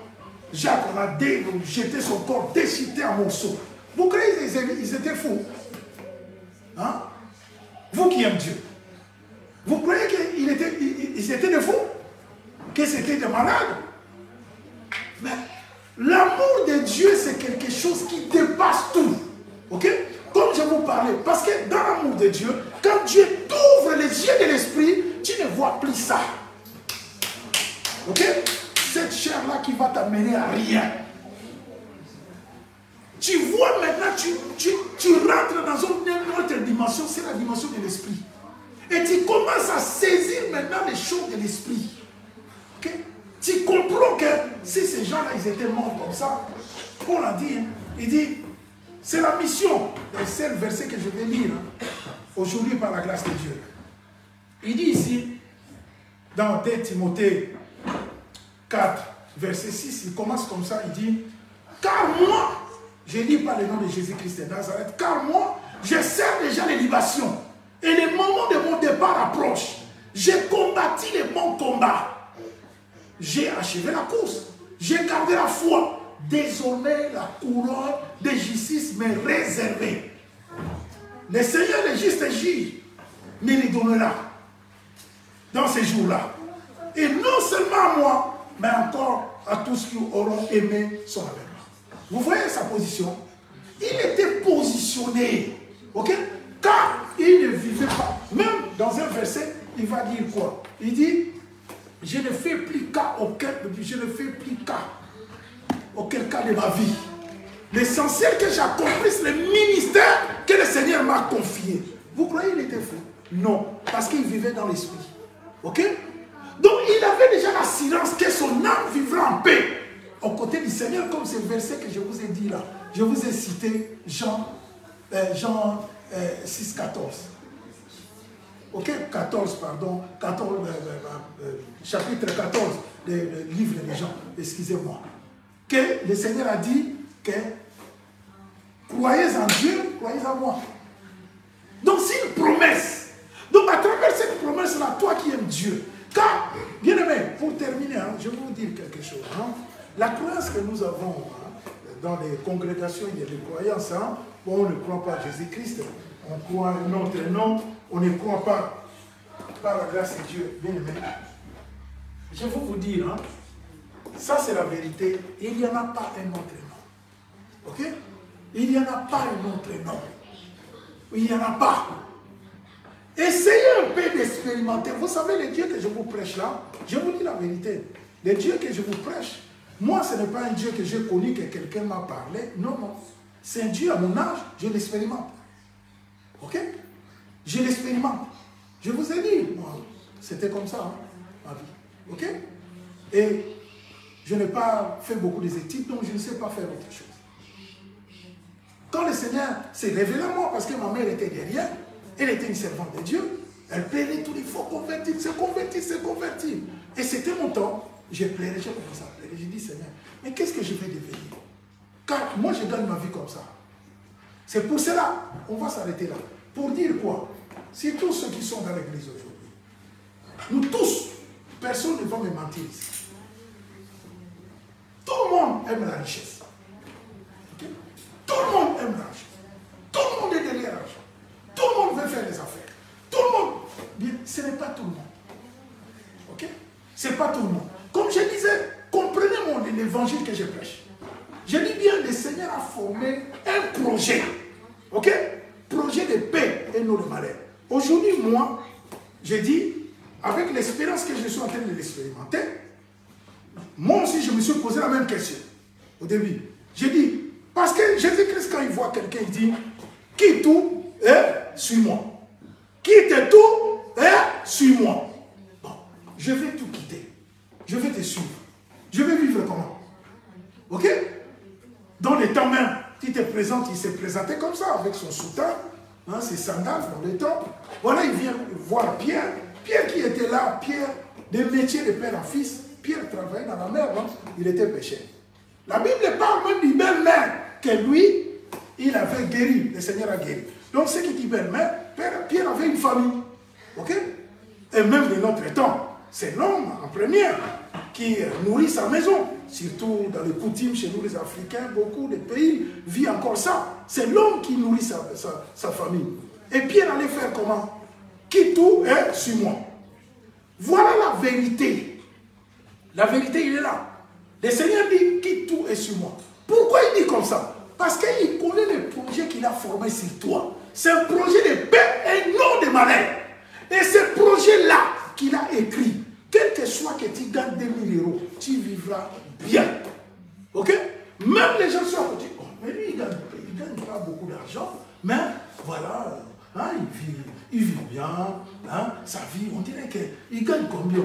Jacques, on a jeté son corps déchiqueté en morceaux. Vous croyez qu'ils étaient fous? Hein? Vous qui aimez Dieu. Vous croyez qu'ils étaient des fous? Que c'était des malades? Mais l'amour de Dieu, c'est quelque chose qui dépasse tout. Ok? Comme je vous parlais. Parce que dans l'amour de Dieu, quand Dieu t'ouvre les yeux de l'esprit, tu ne vois plus ça. Ok? Cette chair-là qui va t'amener à rien. Tu vois maintenant, tu rentres dans une autre dimension, c'est la dimension de l'esprit. Et tu commences à saisir maintenant les choses de l'esprit. Okay? Tu comprends que si ces gens-là, ils étaient morts comme ça, Paul a dit, il dit, C'est la mission. C'est le verset que je vais lire aujourd'hui par la grâce de Dieu. Il dit ici, dans 2 Timothée 4, verset 6, il commence comme ça, il dit, car moi, je ne lis pas le nom de Jésus-Christ de Nazareth, car moi, je sers déjà les libations. Et le moment de mon départ approche. J'ai combattu les bons combats. J'ai achevé la course. J'ai gardé la foi. Désormais, la couronne de justice m'est réservée. Le Seigneur, le juste juge, me les donnera dans ces jours-là. Et non seulement à moi, mais encore à tous qui auront aimé son avènement. Vous voyez sa position? Il était positionné. Ok? Car il ne vivait pas. Même dans un verset, il va dire quoi? Il dit, je ne fais plus cas auquel cas de ma vie. L'essentiel que j'accomplisse, le ministère que le Seigneur m'a confié. Vous croyez qu'il était fou? Non, parce qu'il vivait dans l'esprit. Ok? Donc il avait déjà l'assurance que son âme vivra en paix. Aux côtés du Seigneur, comme ce verset que je vous ai dit là. Je vous ai cité Jean 6, 14. Ok, 14, pardon, 14, chapitre 14 du livre des Jean, excusez-moi. Que le Seigneur a dit que croyez en Dieu, croyez en moi. Donc c'est une promesse. Donc à travers cette promesse-là, toi qui aimes Dieu, car, bien aimé, pour terminer, je vais vous dire quelque chose. La croyance que nous avons dans les congrégations, il y a des croyances. Bon, on ne croit pas à Jésus-Christ, on croit à notre nom, on ne croit pas par la grâce de Dieu. Bien aimé, je vais vous dire, ça c'est la vérité, il n'y en a pas un autre nom. Ok? Il n'y en a pas un autre nom. Il n'y en a pas. Essayez un peu d'expérimenter. Vous savez, le Dieu que je vous prêche là, je vous dis la vérité. Le Dieu que je vous prêche, moi, ce n'est pas un Dieu que j'ai connu, que quelqu'un m'a parlé. Non, non. C'est un Dieu à mon âge, je l'expérimente. Ok? Je l'expérimente. Je vous ai dit, moi, c'était comme ça, ma vie. Ok? Et je n'ai pas fait beaucoup d'études, donc je ne sais pas faire autre chose. Quand le Seigneur s'est révélé à moi, parce que ma mère était derrière, elle était une servante de Dieu, elle plairait tout, il faut convertir, se convertir, se convertir. Et c'était mon temps, j'ai pleuré, j'ai commencé à pleurer, j'ai dit Seigneur, mais qu'est-ce que je vais devenir? Car moi je gagne ma vie comme ça. C'est pour cela, on va s'arrêter là. Pour dire quoi? Si tous ceux qui sont dans l'église aujourd'hui, nous tous, personne ne va me mentir ici. Tout le monde aime la richesse. Okay? Tout le monde aime l'argent. Tout le monde est derrière l'argent. Tout le monde veut faire des affaires. Tout le monde. Bien, ce n'est pas tout le monde. Ok? Ce n'est pas tout le monde. Comme je disais, comprenez l'évangile que je prêche. Je dis bien, le Seigneur a formé un projet. Ok? Projet de paix et non de malheur. Aujourd'hui, moi, je dis, avec l'expérience que je suis en train de l'expérimenter, moi aussi, je me suis posé la même question. Au début, j'ai dit, parce que Jésus-Christ, quand il voit quelqu'un, il dit, quitte tout et suis-moi. Quitte tout et suis-moi. Bon, je vais tout quitter. Je vais te suivre. Je vais vivre comment? Ok? Dans les temps même, il te présente, il s'est présenté comme ça, avec son soutane, ses sandales dans le temple. Voilà, il vient voir Pierre. Pierre qui était là, Pierre, des métiers de père en fils. Pierre travaillait dans la mer, il était pécheur. La Bible parle même d'une belle-mère que lui, il avait guéri, le Seigneur a guéri. Donc, ce qui dit belle-mère, Pierre avait une famille. Ok? Et même de notre temps, c'est l'homme en première qui nourrit sa maison. Surtout dans les coutumes chez nous les Africains, beaucoup de pays vivent encore ça. C'est l'homme qui nourrit sa famille. Et Pierre allait faire comment? Quitte tout et suis-moi. Voilà la vérité. La vérité, il est là. Le Seigneur dit, quitte tout et suis-moi. Pourquoi il dit comme ça? Parce qu'il connaît le projet qu'il a formé sur toi. C'est un projet de paix et non de malheur. Et ce projet-là qu'il a écrit, quel que soit que tu gagnes 2000 €, tu vivras bien. Ok? Même les gens sont à côté. Oh, mais lui, il ne gagne pas beaucoup d'argent. Mais voilà, il vit bien. Sa vie, on dirait qu'il gagne combien?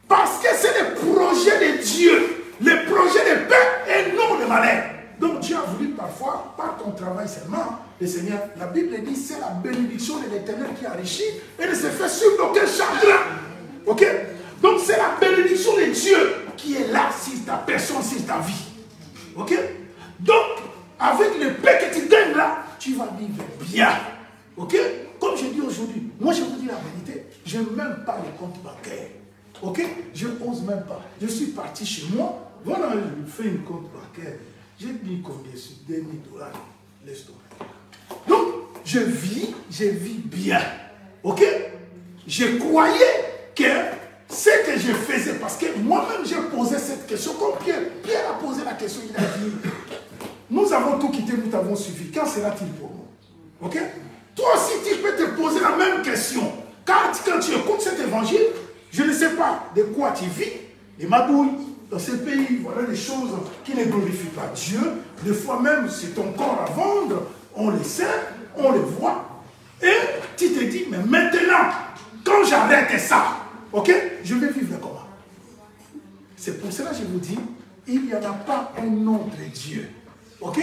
Parce que c'est le projet de Dieu. Le projet de paix et non de malheur. Donc Dieu a voulu par parfois, par ton travail seulement, le Seigneur, la Bible dit, c'est la bénédiction de l'Éternel qui enrichit et ne se fait sur aucun chagrin. Ok? Donc c'est la bénédiction de Dieu qui est là sur ta personne, sur ta vie. Ok? Donc, avec le paix que tu gagnes là, tu vas vivre bien. Ok? Comme je dis aujourd'hui, moi je vous dis la vérité, je n'aime même pas les comptes bancaires. Ok? Je n'ose même pas. Je suis parti chez moi, voilà, je fais une compte bancaire. J'ai mis combien sur 2000 $. Laisse tomber. Donc, je vis bien. Ok? Je croyais que ce que je faisais, parce que moi-même j'ai posé cette question, comme Pierre. Pierre a posé la question, il a dit, nous avons tout quitté, nous t'avons suivi. Quand sera-t-il pour nous? Ok? Toi aussi, tu peux te poser la même question. Car quand tu écoutes cet évangile, je ne sais pas de quoi tu vis, des madouilles, dans ces pays, voilà des choses qui ne glorifient pas Dieu. Des fois même, c'est ton corps à vendre, on les sait, on les voit. Et tu te dis, mais maintenant, quand j'arrête ça, ok, je vais vivre comment? C'est pour cela que je vous dis, il n'y en a pas un autre Dieu. Ok?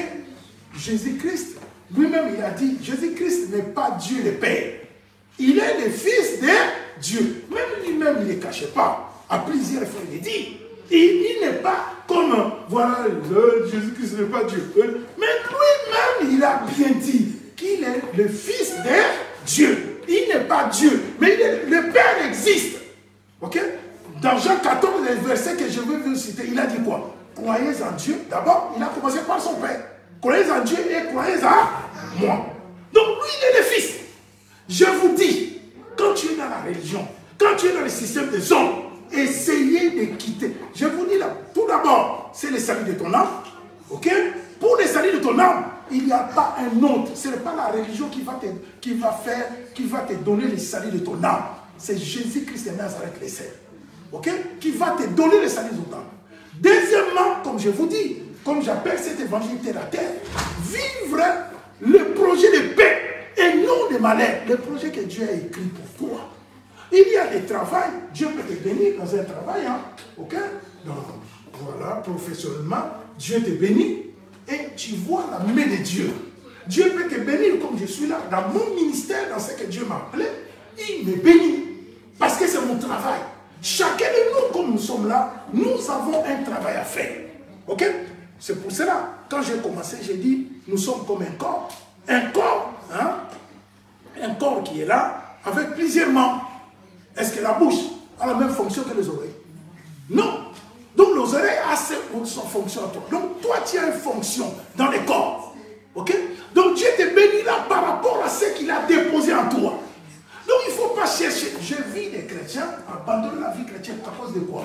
Jésus-Christ, lui-même, il a dit, Jésus-Christ n'est pas Dieu le Père. Il est le Fils de Dieu. Même lui-même, il ne le cachait pas. À plusieurs fois, il dit, il n'est pas comme, voilà, Jésus-Christ n'est pas Dieu. Mais lui-même, il a bien dit qu'il est le Fils de Dieu. Il n'est pas Dieu, mais le Père existe. Ok? Dans Jean 14, le verset que je veux vous citer, il a dit quoi? Croyez en Dieu. D'abord, il a commencé par son Père. Croyez en Dieu et croyez en moi. Donc, lui, il est le Fils. Je vous dis, quand tu es dans la religion, quand tu es dans le système des hommes, essayez de quitter. Je vous dis là, tout d'abord, c'est le salut de ton âme. Ok? Pour le salut de ton âme, il n'y a pas un autre. Ce n'est pas la religion qui va te donner le salut de ton âme. C'est Jésus-Christ de Nazareth, le Seigneur. Ok? Qui va te donner le salut de ton âme. Deuxièmement, comme je vous dis, comme j'appelle cet évangile terre à terre, vivre le projet de paix et non de malheur. Le projet que Dieu a écrit pour toi. Il y a des travails, Dieu peut te bénir dans un travail, hein? Ok? Donc, voilà, professionnellement, Dieu te bénit et tu vois la main de Dieu. Dieu peut te bénir comme je suis là, dans mon ministère, dans ce que Dieu m'a appelé, il me bénit. Parce que c'est mon travail. Chacun de nous, comme nous sommes là, nous avons un travail à faire. Ok? C'est pour cela, quand j'ai commencé, j'ai dit, nous sommes comme un corps. Un corps, hein? Un corps qui est là, avec plusieurs membres. Est-ce que la bouche a la même fonction que les oreilles? Non. Donc les oreilles ont son fonction à toi. Donc toi, tu as une fonction dans le corps. Ok? Donc Dieu te bénit là par rapport à ce qu'il a déposé en toi. Donc il ne faut pas chercher. Je vis des chrétiens abandonner la vie chrétienne à cause de quoi?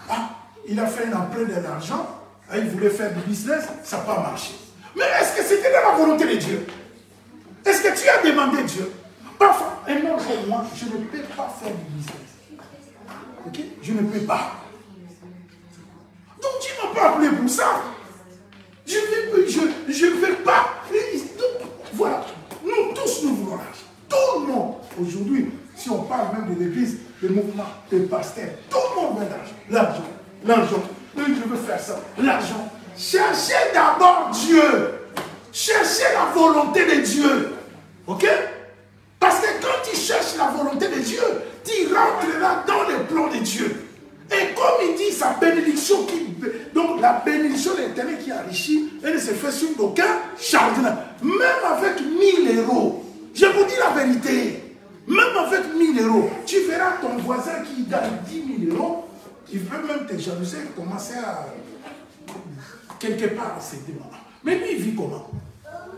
Ah, il a fait un emprunt de l'argent, il voulait faire du business, ça n'a pas marché. Mais est-ce que c'était dans la volonté de Dieu? Est-ce que tu as demandé Dieu? Parfois, un homme comme moi, je ne peux pas faire du business. Ok? Je ne peux pas. Donc Dieu ne m'a pas appelé pour ça. Je ne veux pas. Donc, voilà. Nous tous, nous voulons l'argent. Tout le monde. Aujourd'hui, si on parle même de l'église, des mouvements, des pasteurs, tout le monde veut l'argent. L'argent. L'argent. Je veux faire ça. L'argent. Cherchez d'abord Dieu. Cherchez la volonté de Dieu. Ok? Parce que quand tu cherches la volonté de Dieu, tu rentreras dans le plan de Dieu. Et comme il dit, sa bénédiction, donc la bénédiction de l'Éternel qui enrichit, elle ne se fait sur aucun chagrin. Même avec 1000 €, je vous dis la vérité, même avec 1000 €, tu verras ton voisin qui gagne 10 000 €, il peut même te jalouser et commencer à quelque part à se demander. Mais lui, il vit comment?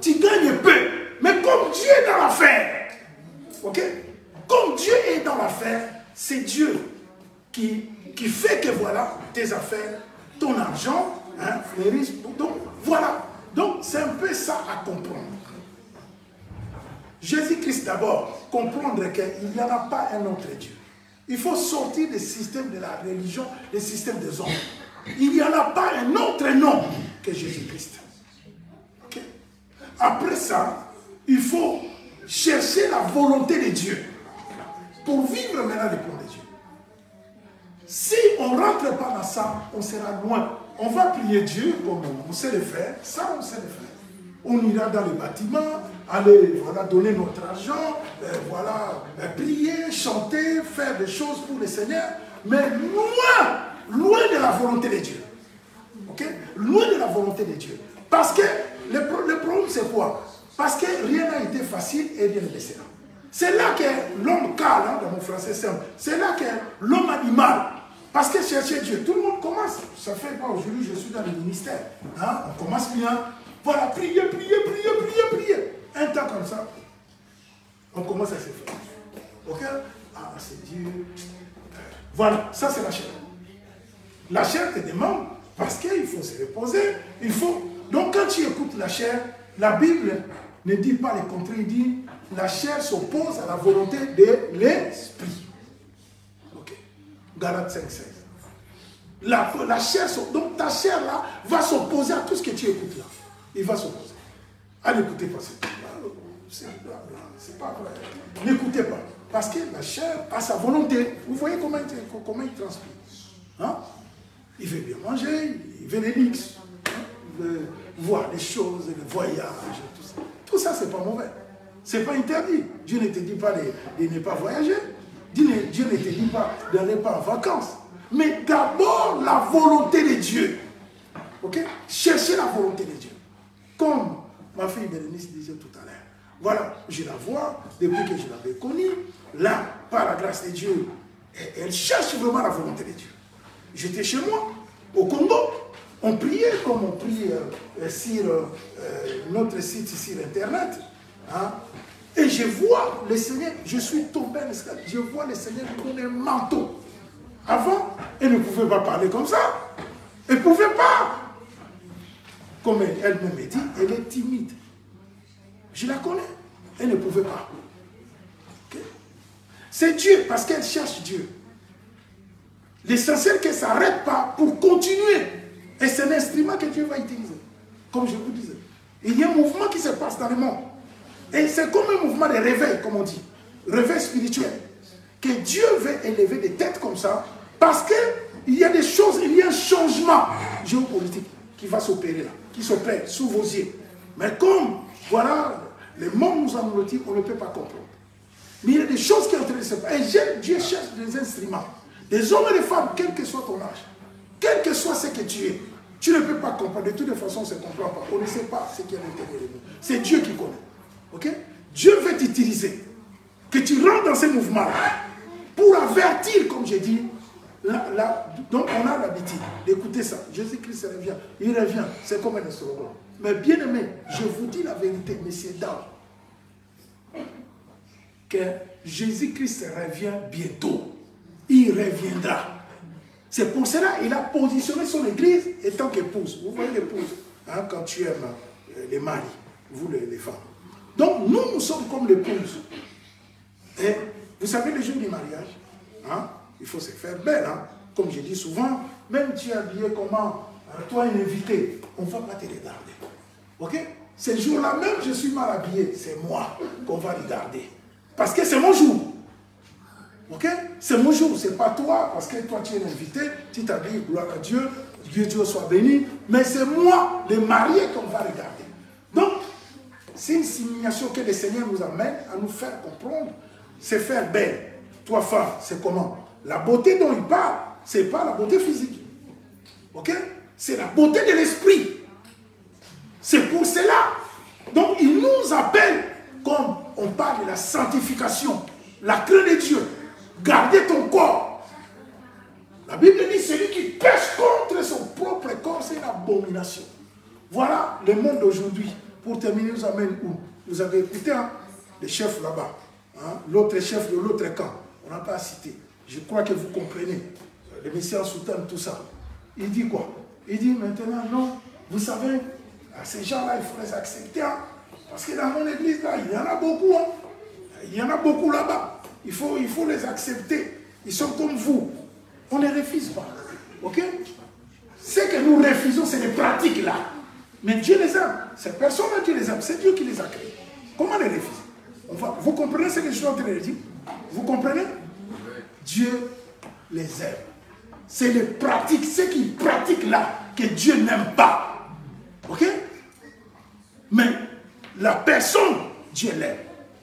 Tu gagnes peu, mais comme Dieu est dans l'affaire, ok? Comme Dieu est dans l'affaire, c'est Dieu qui fait que voilà, tes affaires, ton argent, hein, fleurissent. Donc, voilà. Donc, c'est un peu ça à comprendre. Jésus-Christ d'abord, comprendre qu'il n'y en a pas un autre Dieu. Il faut sortir du système de la religion, du système des hommes. Il n'y en a pas un autre nom que Jésus-Christ. Okay? Après ça, il faut chercher la volonté de Dieu pour vivre maintenant le plan de Dieu. Si on ne rentre pas dans ça, on sera loin. On va prier Dieu comme on sait le faire. Ça, on sait le faire. On ira dans les bâtiments, aller voilà, donner notre argent, voilà, prier, chanter, faire des choses pour le Seigneur, mais loin de la volonté de Dieu. Ok? Loin de la volonté de Dieu. Parce que le problème c'est quoi? Parce que rien n'a été facile et rien n'est simple. C'est là que l'homme cale, hein, dans mon français simple, c'est là que l'homme a du mal. Parce que chercher Dieu, tout le monde commence. Ça fait pas aujourd'hui, je suis dans le ministère. Hein, on commence bien. Voilà, prier. Un temps comme ça, on commence à se faire. Ok? Ah, c'est Dieu. Voilà, ça c'est la chair. La chair te demande, parce qu'il faut se reposer, il faut... Donc quand tu écoutes la chair, la Bible ne dit pas le contraire, il dit, la chair s'oppose à la volonté de l'esprit. Ok. Galates 5:16. La chair, donc ta chair là, va s'opposer à tout ce que tu écoutes là. Il va s'opposer. Ah, n'écoutez pas ça. C'est pas vrai. N'écoutez pas. Parce que la chair a sa volonté. Vous voyez comment il transpire. Hein? Il veut bien manger, il veut les luxes. Hein? Il veut voir les choses, les voyages, tout ça. Tout ça, c'est pas mauvais. C'est pas interdit. Dieu ne te dit pas de ne pas voyager. Dieu ne te dit pas d'aller pas en vacances. Mais d'abord, la volonté de Dieu. Ok? Cherchez la volonté de Dieu. Comme ma fille Bérénice disait tout à l'heure. Voilà, je la vois depuis que je l'avais connue. Là, par la grâce de Dieu, elle cherche vraiment la volonté de Dieu. J'étais chez moi, au Congo. On priait comme on prie sur notre site sur Internet. Hein? Et je vois le Seigneur, je suis tombé en escalier, je vois le Seigneur donner un manteau. Avant, elle ne pouvait pas parler comme ça. Elle ne pouvait pas. Comme elle-même me dit, elle est timide. Je la connais. Elle ne pouvait pas. Okay? C'est Dieu, parce qu'elle cherche Dieu. L'essentiel qu'elle ne s'arrête pas pour continuer. Et c'est un instrument que Dieu va utiliser. Comme je vous disais. Il y a un mouvement qui se passe dans le monde. Et c'est comme un mouvement de réveil, comme on dit. Réveil spirituel. Que Dieu veut élever des têtes comme ça. Parce qu'il y a des choses, il y a un changement géopolitique qui va s'opérer là. Qui s'opère sous vos yeux. Mais comme, voilà, le monde nous a dit, on ne peut pas comprendre. Mais il y a des choses qui sont en train de se passer. Et Dieu cherche des instruments. Des hommes et des femmes, quel que soit ton âge. Quel que soit ce que tu es. Tu ne peux pas comprendre. De toute façon, on ne se comprend pas. On ne sait pas ce qui est à l'intérieur de nous. C'est Dieu qui connaît. Ok? Dieu veut t'utiliser. Que tu rentres dans ce mouvement-là. Pour avertir, comme j'ai dit. Donc on a l'habitude d'écouter ça. Jésus-Christ revient. Il revient. C'est comme un instrument. Mais bien aimé, je vous dis la vérité, messieurs, dames. Que Jésus-Christ revient bientôt. Il reviendra. C'est pour cela qu'il a positionné son église étant qu'épouse. Vous voyez l'épouse, hein, quand tu aimes les maris, vous les femmes. Donc nous sommes comme l'épouse. Et vous savez le jour du mariage, hein, il faut se faire belle. Hein. Comme je dis souvent, même tu es habillé comment, toi un invité, on ne va pas te regarder. Ok? Ce jour-là même, je suis mal habillé. C'est moi qu'on va regarder. Parce que c'est mon jour. Ok? C'est mon jour, c'est pas toi, parce que toi tu es invité, tu t'habilles, gloire à Dieu, Dieu soit béni, mais c'est moi, le marié, qu'on va regarder. Donc, c'est une simulation que le Seigneur nous amène à nous faire comprendre, c'est faire belle. Toi, femme, c'est comment? La beauté dont il parle, c'est pas la beauté physique. Ok? C'est la beauté de l'esprit. C'est pour cela. Donc, il nous appelle, comme on parle de la sanctification, la crainte de Dieu. Garder ton corps. La Bible dit, celui qui pêche contre son propre corps, c'est une abomination. Voilà le monde d'aujourd'hui. Pour terminer, nous amène où? Vous avez écouté, hein, les chefs là-bas. Hein, l'autre chef de l'autre camp. On n'a pas cité. Je crois que vous comprenez. Le Messie en soutane, tout ça. Il dit quoi? Il dit maintenant, non, vous savez, ces gens-là, il faut les accepter. Hein, parce que dans mon église, là, il y en a beaucoup. Hein, il y en a beaucoup là-bas. Il faut les accepter. Ils sont comme vous. On ne les refuse pas. Ok? Ce que nous refusons, c'est les pratiques là. Mais Dieu les aime. Ces personnes-là, Dieu les aime. C'est Dieu qui les a créées. Comment les refuser? Vous comprenez ce que je suis en train de dire? Vous comprenez? Dieu les aime. C'est les pratiques, ceux qui pratiquent là, que Dieu n'aime pas. Ok? Mais la personne, Dieu l'aime.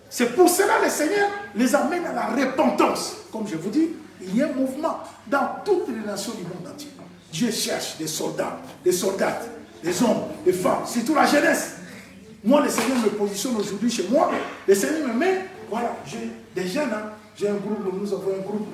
C'est pour cela que le Seigneur les amène à la repentance. Comme je vous dis, il y a un mouvement dans toutes les nations du monde entier. Dieu cherche des soldats, des soldates, des hommes, des femmes, surtout la jeunesse. Moi, le Seigneur me positionne aujourd'hui chez moi. Le Seigneur me met, voilà, j'ai des jeunes, hein. J'ai un groupe, nous avons un groupe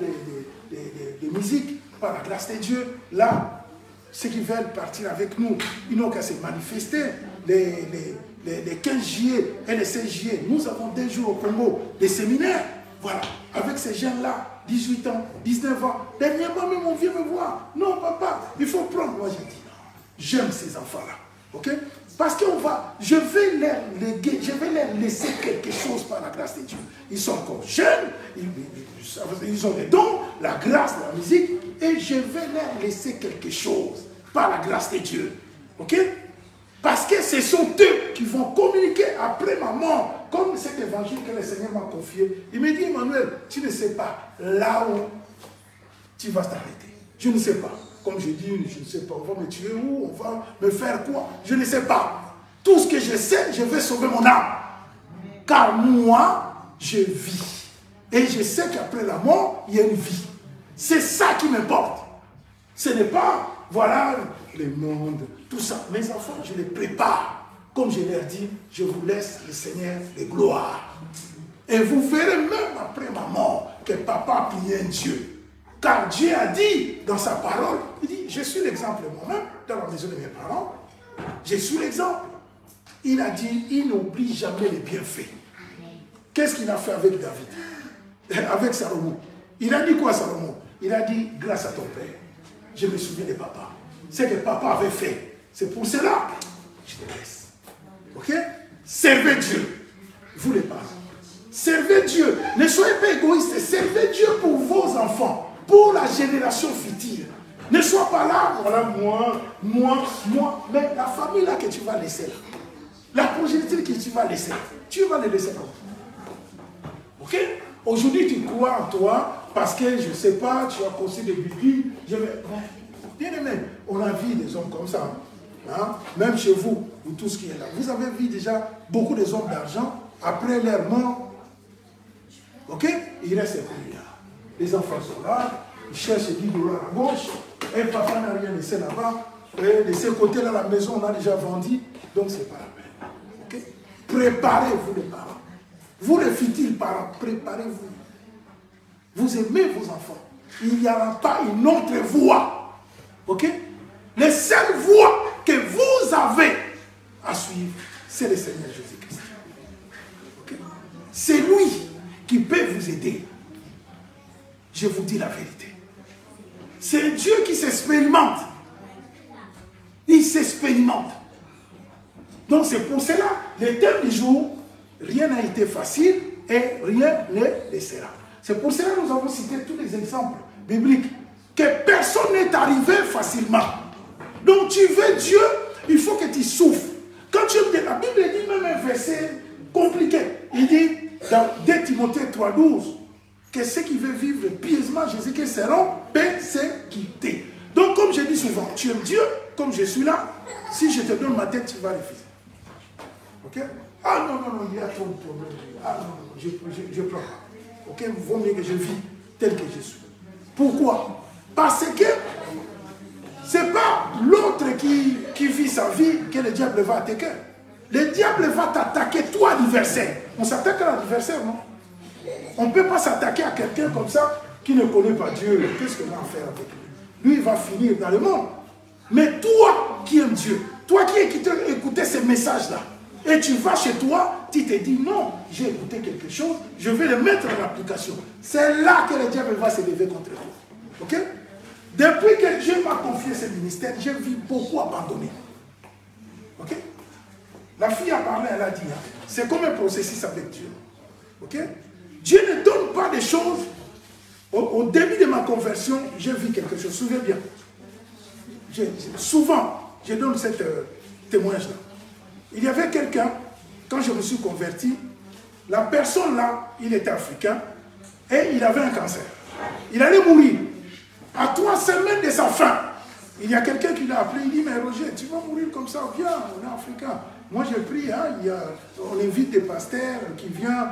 de musique, par la grâce de Dieu. Là, ceux qui veulent partir avec nous, ils n'ont qu'à se manifester. Les 15 juillet et les 16 juillet, nous avons 2 jours au Congo, des séminaires. Voilà, avec ces jeunes-là, 18 ans, 19 ans. Dernièrement, même on vient me voir. Non, papa, il faut prendre. Moi, j'ai dit, non, j'aime ces enfants-là. Ok? Parce que je vais leur laisser quelque chose par la grâce de Dieu. Ils sont encore jeunes, ils ont des dons, la grâce de la musique, et je vais leur laisser quelque chose par la grâce de Dieu. Ok? Parce que ce sont eux qui vont communiquer après ma mort, comme cet évangile que le Seigneur m'a confié. Il me dit, Emmanuel, tu ne sais pas là où tu vas t'arrêter. Je ne sais pas. Comme je dis, je ne sais pas, on va me tuer où, on va me faire quoi, je ne sais pas. Tout ce que je sais, je vais sauver mon âme. Car moi, je vis. Et je sais qu'après la mort, il y a une vie. C'est ça qui m'importe. Ce n'est pas, voilà, le monde, tout ça. Mes enfants, je les prépare. Comme je leur dis, je vous laisse le Seigneur de gloire. Et vous verrez même après ma mort que papa priait un Dieu. Car Dieu a dit dans sa parole, il dit, je suis l'exemple moi-même, dans la maison de mes parents, je suis l'exemple. Il a dit, il n'oublie jamais les bienfaits. Qu'est-ce qu'il a fait avec David? Avec Salomon. Il a dit quoi Salomon? Il a dit, grâce à ton père, je me souviens de papa. Ce que papa avait fait. C'est pour cela, je te laisse. Ok? Servez Dieu. Vous les parents. Servez Dieu. Ne soyez pas égoïstes. Servez Dieu pour vos enfants. Pour la génération future. Ne sois pas là, voilà, moi, mais la famille là que tu vas laisser là, la progéniture que tu vas laisser, tu vas les laisser comme ça. Ok? Aujourd'hui, tu crois en toi parce que, je ne sais pas, tu as conçu des bébés. Bien aimé, on a vu des hommes comme ça. Hein? Même chez vous, ou tout ce qui est là. Vous avez vu déjà beaucoup des hommes d'argent, après leur mort, ok? Il reste un milliard. Les enfants sont là, ils cherchent 10 $ à gauche, et papa n'a rien laissé là-bas, et de ce côté-là, la maison, on a déjà vendu, donc c'est pas la peine. Okay? Préparez-vous les parents. Vous les futurs parents, préparez-vous. Vous aimez vos enfants. Il n'y aura pas une autre voie. Ok? La seule voie que vous avez à suivre, c'est le Seigneur Jésus-Christ. Okay? C'est lui qui peut vous aider. Je vous dis la vérité. C'est Dieu qui s'expérimente. Il s'expérimente. Donc c'est pour cela, les thèmes du jour, rien n'a été facile et rien ne le sera. C'est pour cela que nous avons cité tous les exemples bibliques. Que personne n'est arrivé facilement. Donc tu veux Dieu, il faut que tu souffres. Quand tu aimes la Bible dit même un verset compliqué. Il dit dans 2 Timothée 3,12 que ceux qui veulent vivre pieusement Jésus-Christ seront persécutés. Donc comme je dis souvent, tu aimes Dieu, comme je suis là, si je te donne ma tête, tu vas refuser. Ok? Ah non, il y a trop de problèmes. Ah non, je prends. Ok? Il vaut mieux que je vis tel que je suis. Pourquoi? Parce que ce n'est pas l'autre qui vit sa vie que le diable va attaquer. Le diable va t'attaquer, toi, l'adversaire. On s'attaque à l'adversaire, non? On ne peut pas s'attaquer à quelqu'un comme ça qui ne connaît pas Dieu. Qu'est-ce qu'on va faire avec lui? Lui, il va finir dans le monde. Mais toi qui aimes Dieu, toi qui écoutes ces messages-là, et tu vas chez toi, tu te dis non, j'ai écouté quelque chose, je vais le mettre en application. C'est là que le diable va se lever contre toi. Ok? Depuis que Dieu m'a confié ce ministère, j'ai vu beaucoup abandonner. Ok? La fille a parlé, elle a dit, hein, c'est comme un processus avec Dieu. Ok? Dieu ne donne pas des choses. Au début de ma conversion, j'ai vu quelque chose. Souviens bien. Souvent, je donne ce témoignage-là. Il y avait quelqu'un, quand je me suis converti, la personne là, il était africain et il avait un cancer. Il allait mourir. À 3 semaines de sa fin, il y a quelqu'un qui l'a appelé, il dit, mais Roger, tu vas mourir comme ça, viens, on est africain. Moi, je prie, hein, on invite des pasteurs qui viennent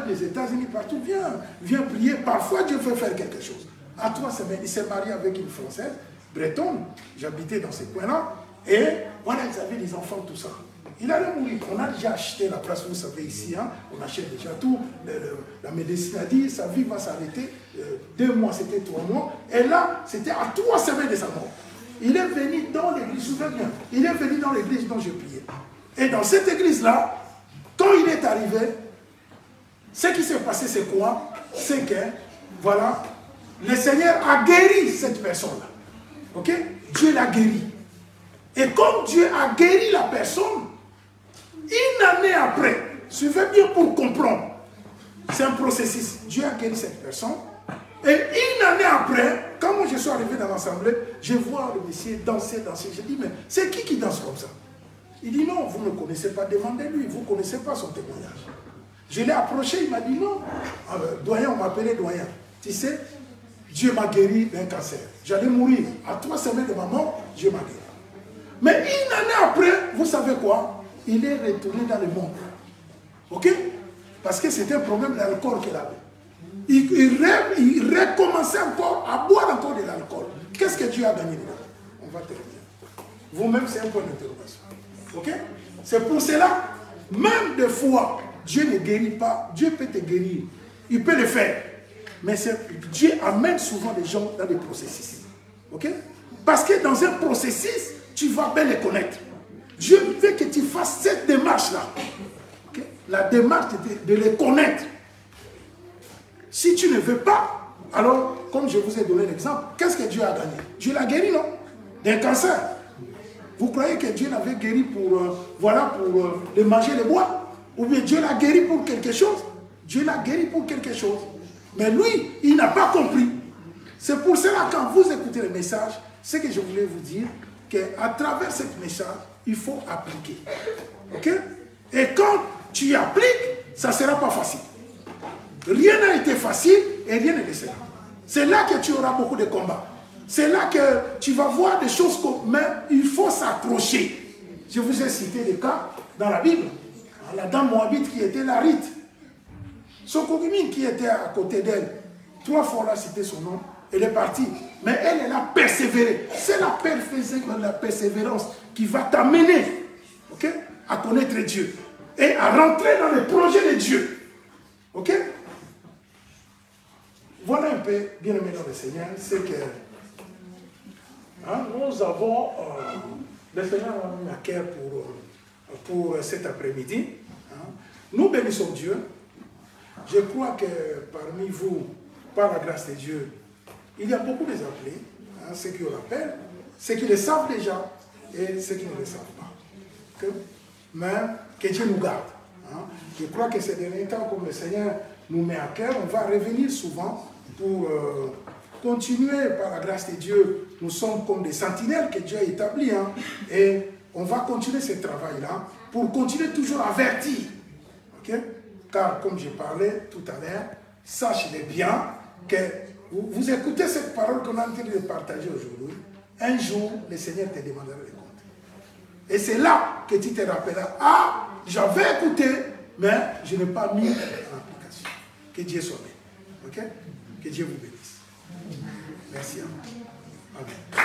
des États-Unis, partout, viens prier. Parfois, Dieu veut faire quelque chose. À 3 semaines, il s'est marié avec une Française, bretonne. J'habitais dans ces coins-là. Et voilà, ils avaient des enfants, tout ça. Il allait mourir. On a déjà acheté la place, vous savez, ici. Hein, on achète déjà tout. La médecine a dit, sa vie va s'arrêter. 2 mois, c'était 3 mois. Et là, c'était à 3 semaines de sa mort. Il est venu dans l'église, souviens-toi, il est venu dans l'église dont je priais. Et dans cette église-là, quand il est arrivé, ce qui s'est passé, c'est quoi? C'est que, voilà, le Seigneur a guéri cette personne-là. Ok? Dieu l'a guéri. Et comme Dieu a guéri la personne, une année après, suivez bien pour comprendre, c'est un processus. Dieu a guéri cette personne. Et une année après, quand moi je suis arrivé dans l'assemblée, je vois le monsieur danser. Je dis, mais c'est qui danse comme ça? Il dit, non, vous ne connaissez pas, demandez-lui, vous ne connaissez pas son témoignage. Je l'ai approché, il m'a dit, non. Doyen, on m'appelait doyen. Tu sais, Dieu m'a guéri d'un cancer. J'allais mourir. À 3 semaines de ma mort, Dieu m'a guéri. Mais une année après, vous savez quoi? Il est retourné dans le monde. Ok? Parce que c'était un problème d'alcool qu'il avait. Il recommençait encore à boire encore de l'alcool. Qu'est-ce que Dieu a gagné dedans? On va terminer. Vous-même, c'est un point d'interrogation. Ok? C'est pour cela, même des fois, Dieu ne guérit pas. Dieu peut te guérir. Il peut le faire. Mais Dieu amène souvent les gens dans des processus. Ok? Parce que dans un processus, tu vas bien les connaître. Dieu veut que tu fasses cette démarche-là. Okay? La démarche de les connaître. Si tu ne veux pas, alors, comme je vous ai donné l'exemple, qu'est-ce que Dieu a gagné? Dieu l'a guéri, non? D'un cancer. Vous croyez que Dieu l'avait guéri pour, le manger, le boire? Ou bien Dieu l'a guéri pour quelque chose? Dieu l'a guéri pour quelque chose. Mais lui, il n'a pas compris. C'est pour cela, quand vous écoutez le message, ce que je voulais vous dire, qu'à travers ce message, il faut appliquer. Ok? Et quand tu appliques, ça ne sera pas facile. Rien n'a été facile et rien ne le sera. C'est là que tu auras beaucoup de combats. C'est là que tu vas voir des choses comme... Mais il faut s'accrocher. Je vous ai cité des cas dans la Bible. La dame moabite qui était la Rite. Son concubine qui était à côté d'elle. 3 fois là, cité son nom. Elle est partie. Mais elle a persévéré. C'est la persévérance qui va t'amener, okay, à connaître Dieu. Et à rentrer dans les projets de Dieu. Ok? Voilà un peu, bien aimé dans le Seigneur, c'est que nous avons, le Seigneur a mis à cœur pour cet après-midi. Nous bénissons Dieu. Je crois que parmi vous, par la grâce de Dieu, il y a beaucoup des appelés, ceux qui le rappellent, ceux qui le savent déjà et ceux qui ne le savent pas. Okay? Mais que Dieu nous garde. Je crois que ces derniers temps, comme le Seigneur nous met à cœur, on va revenir souvent pour continuer par la grâce de Dieu. Nous sommes comme des sentinelles que Dieu a établies. Et on va continuer ce travail-là pour continuer toujours à avertir. Okay? Car comme je parlais tout à l'heure, sachez bien que vous écoutez cette parole qu'on est en train de partager aujourd'hui. Un jour, le Seigneur te demandera les comptes. Et c'est là que tu te rappelleras, ah, j'avais écouté, mais je n'ai pas mis en application. Que Dieu soit béni. Okay? Que Dieu vous bénisse. Merci à vous. Amen.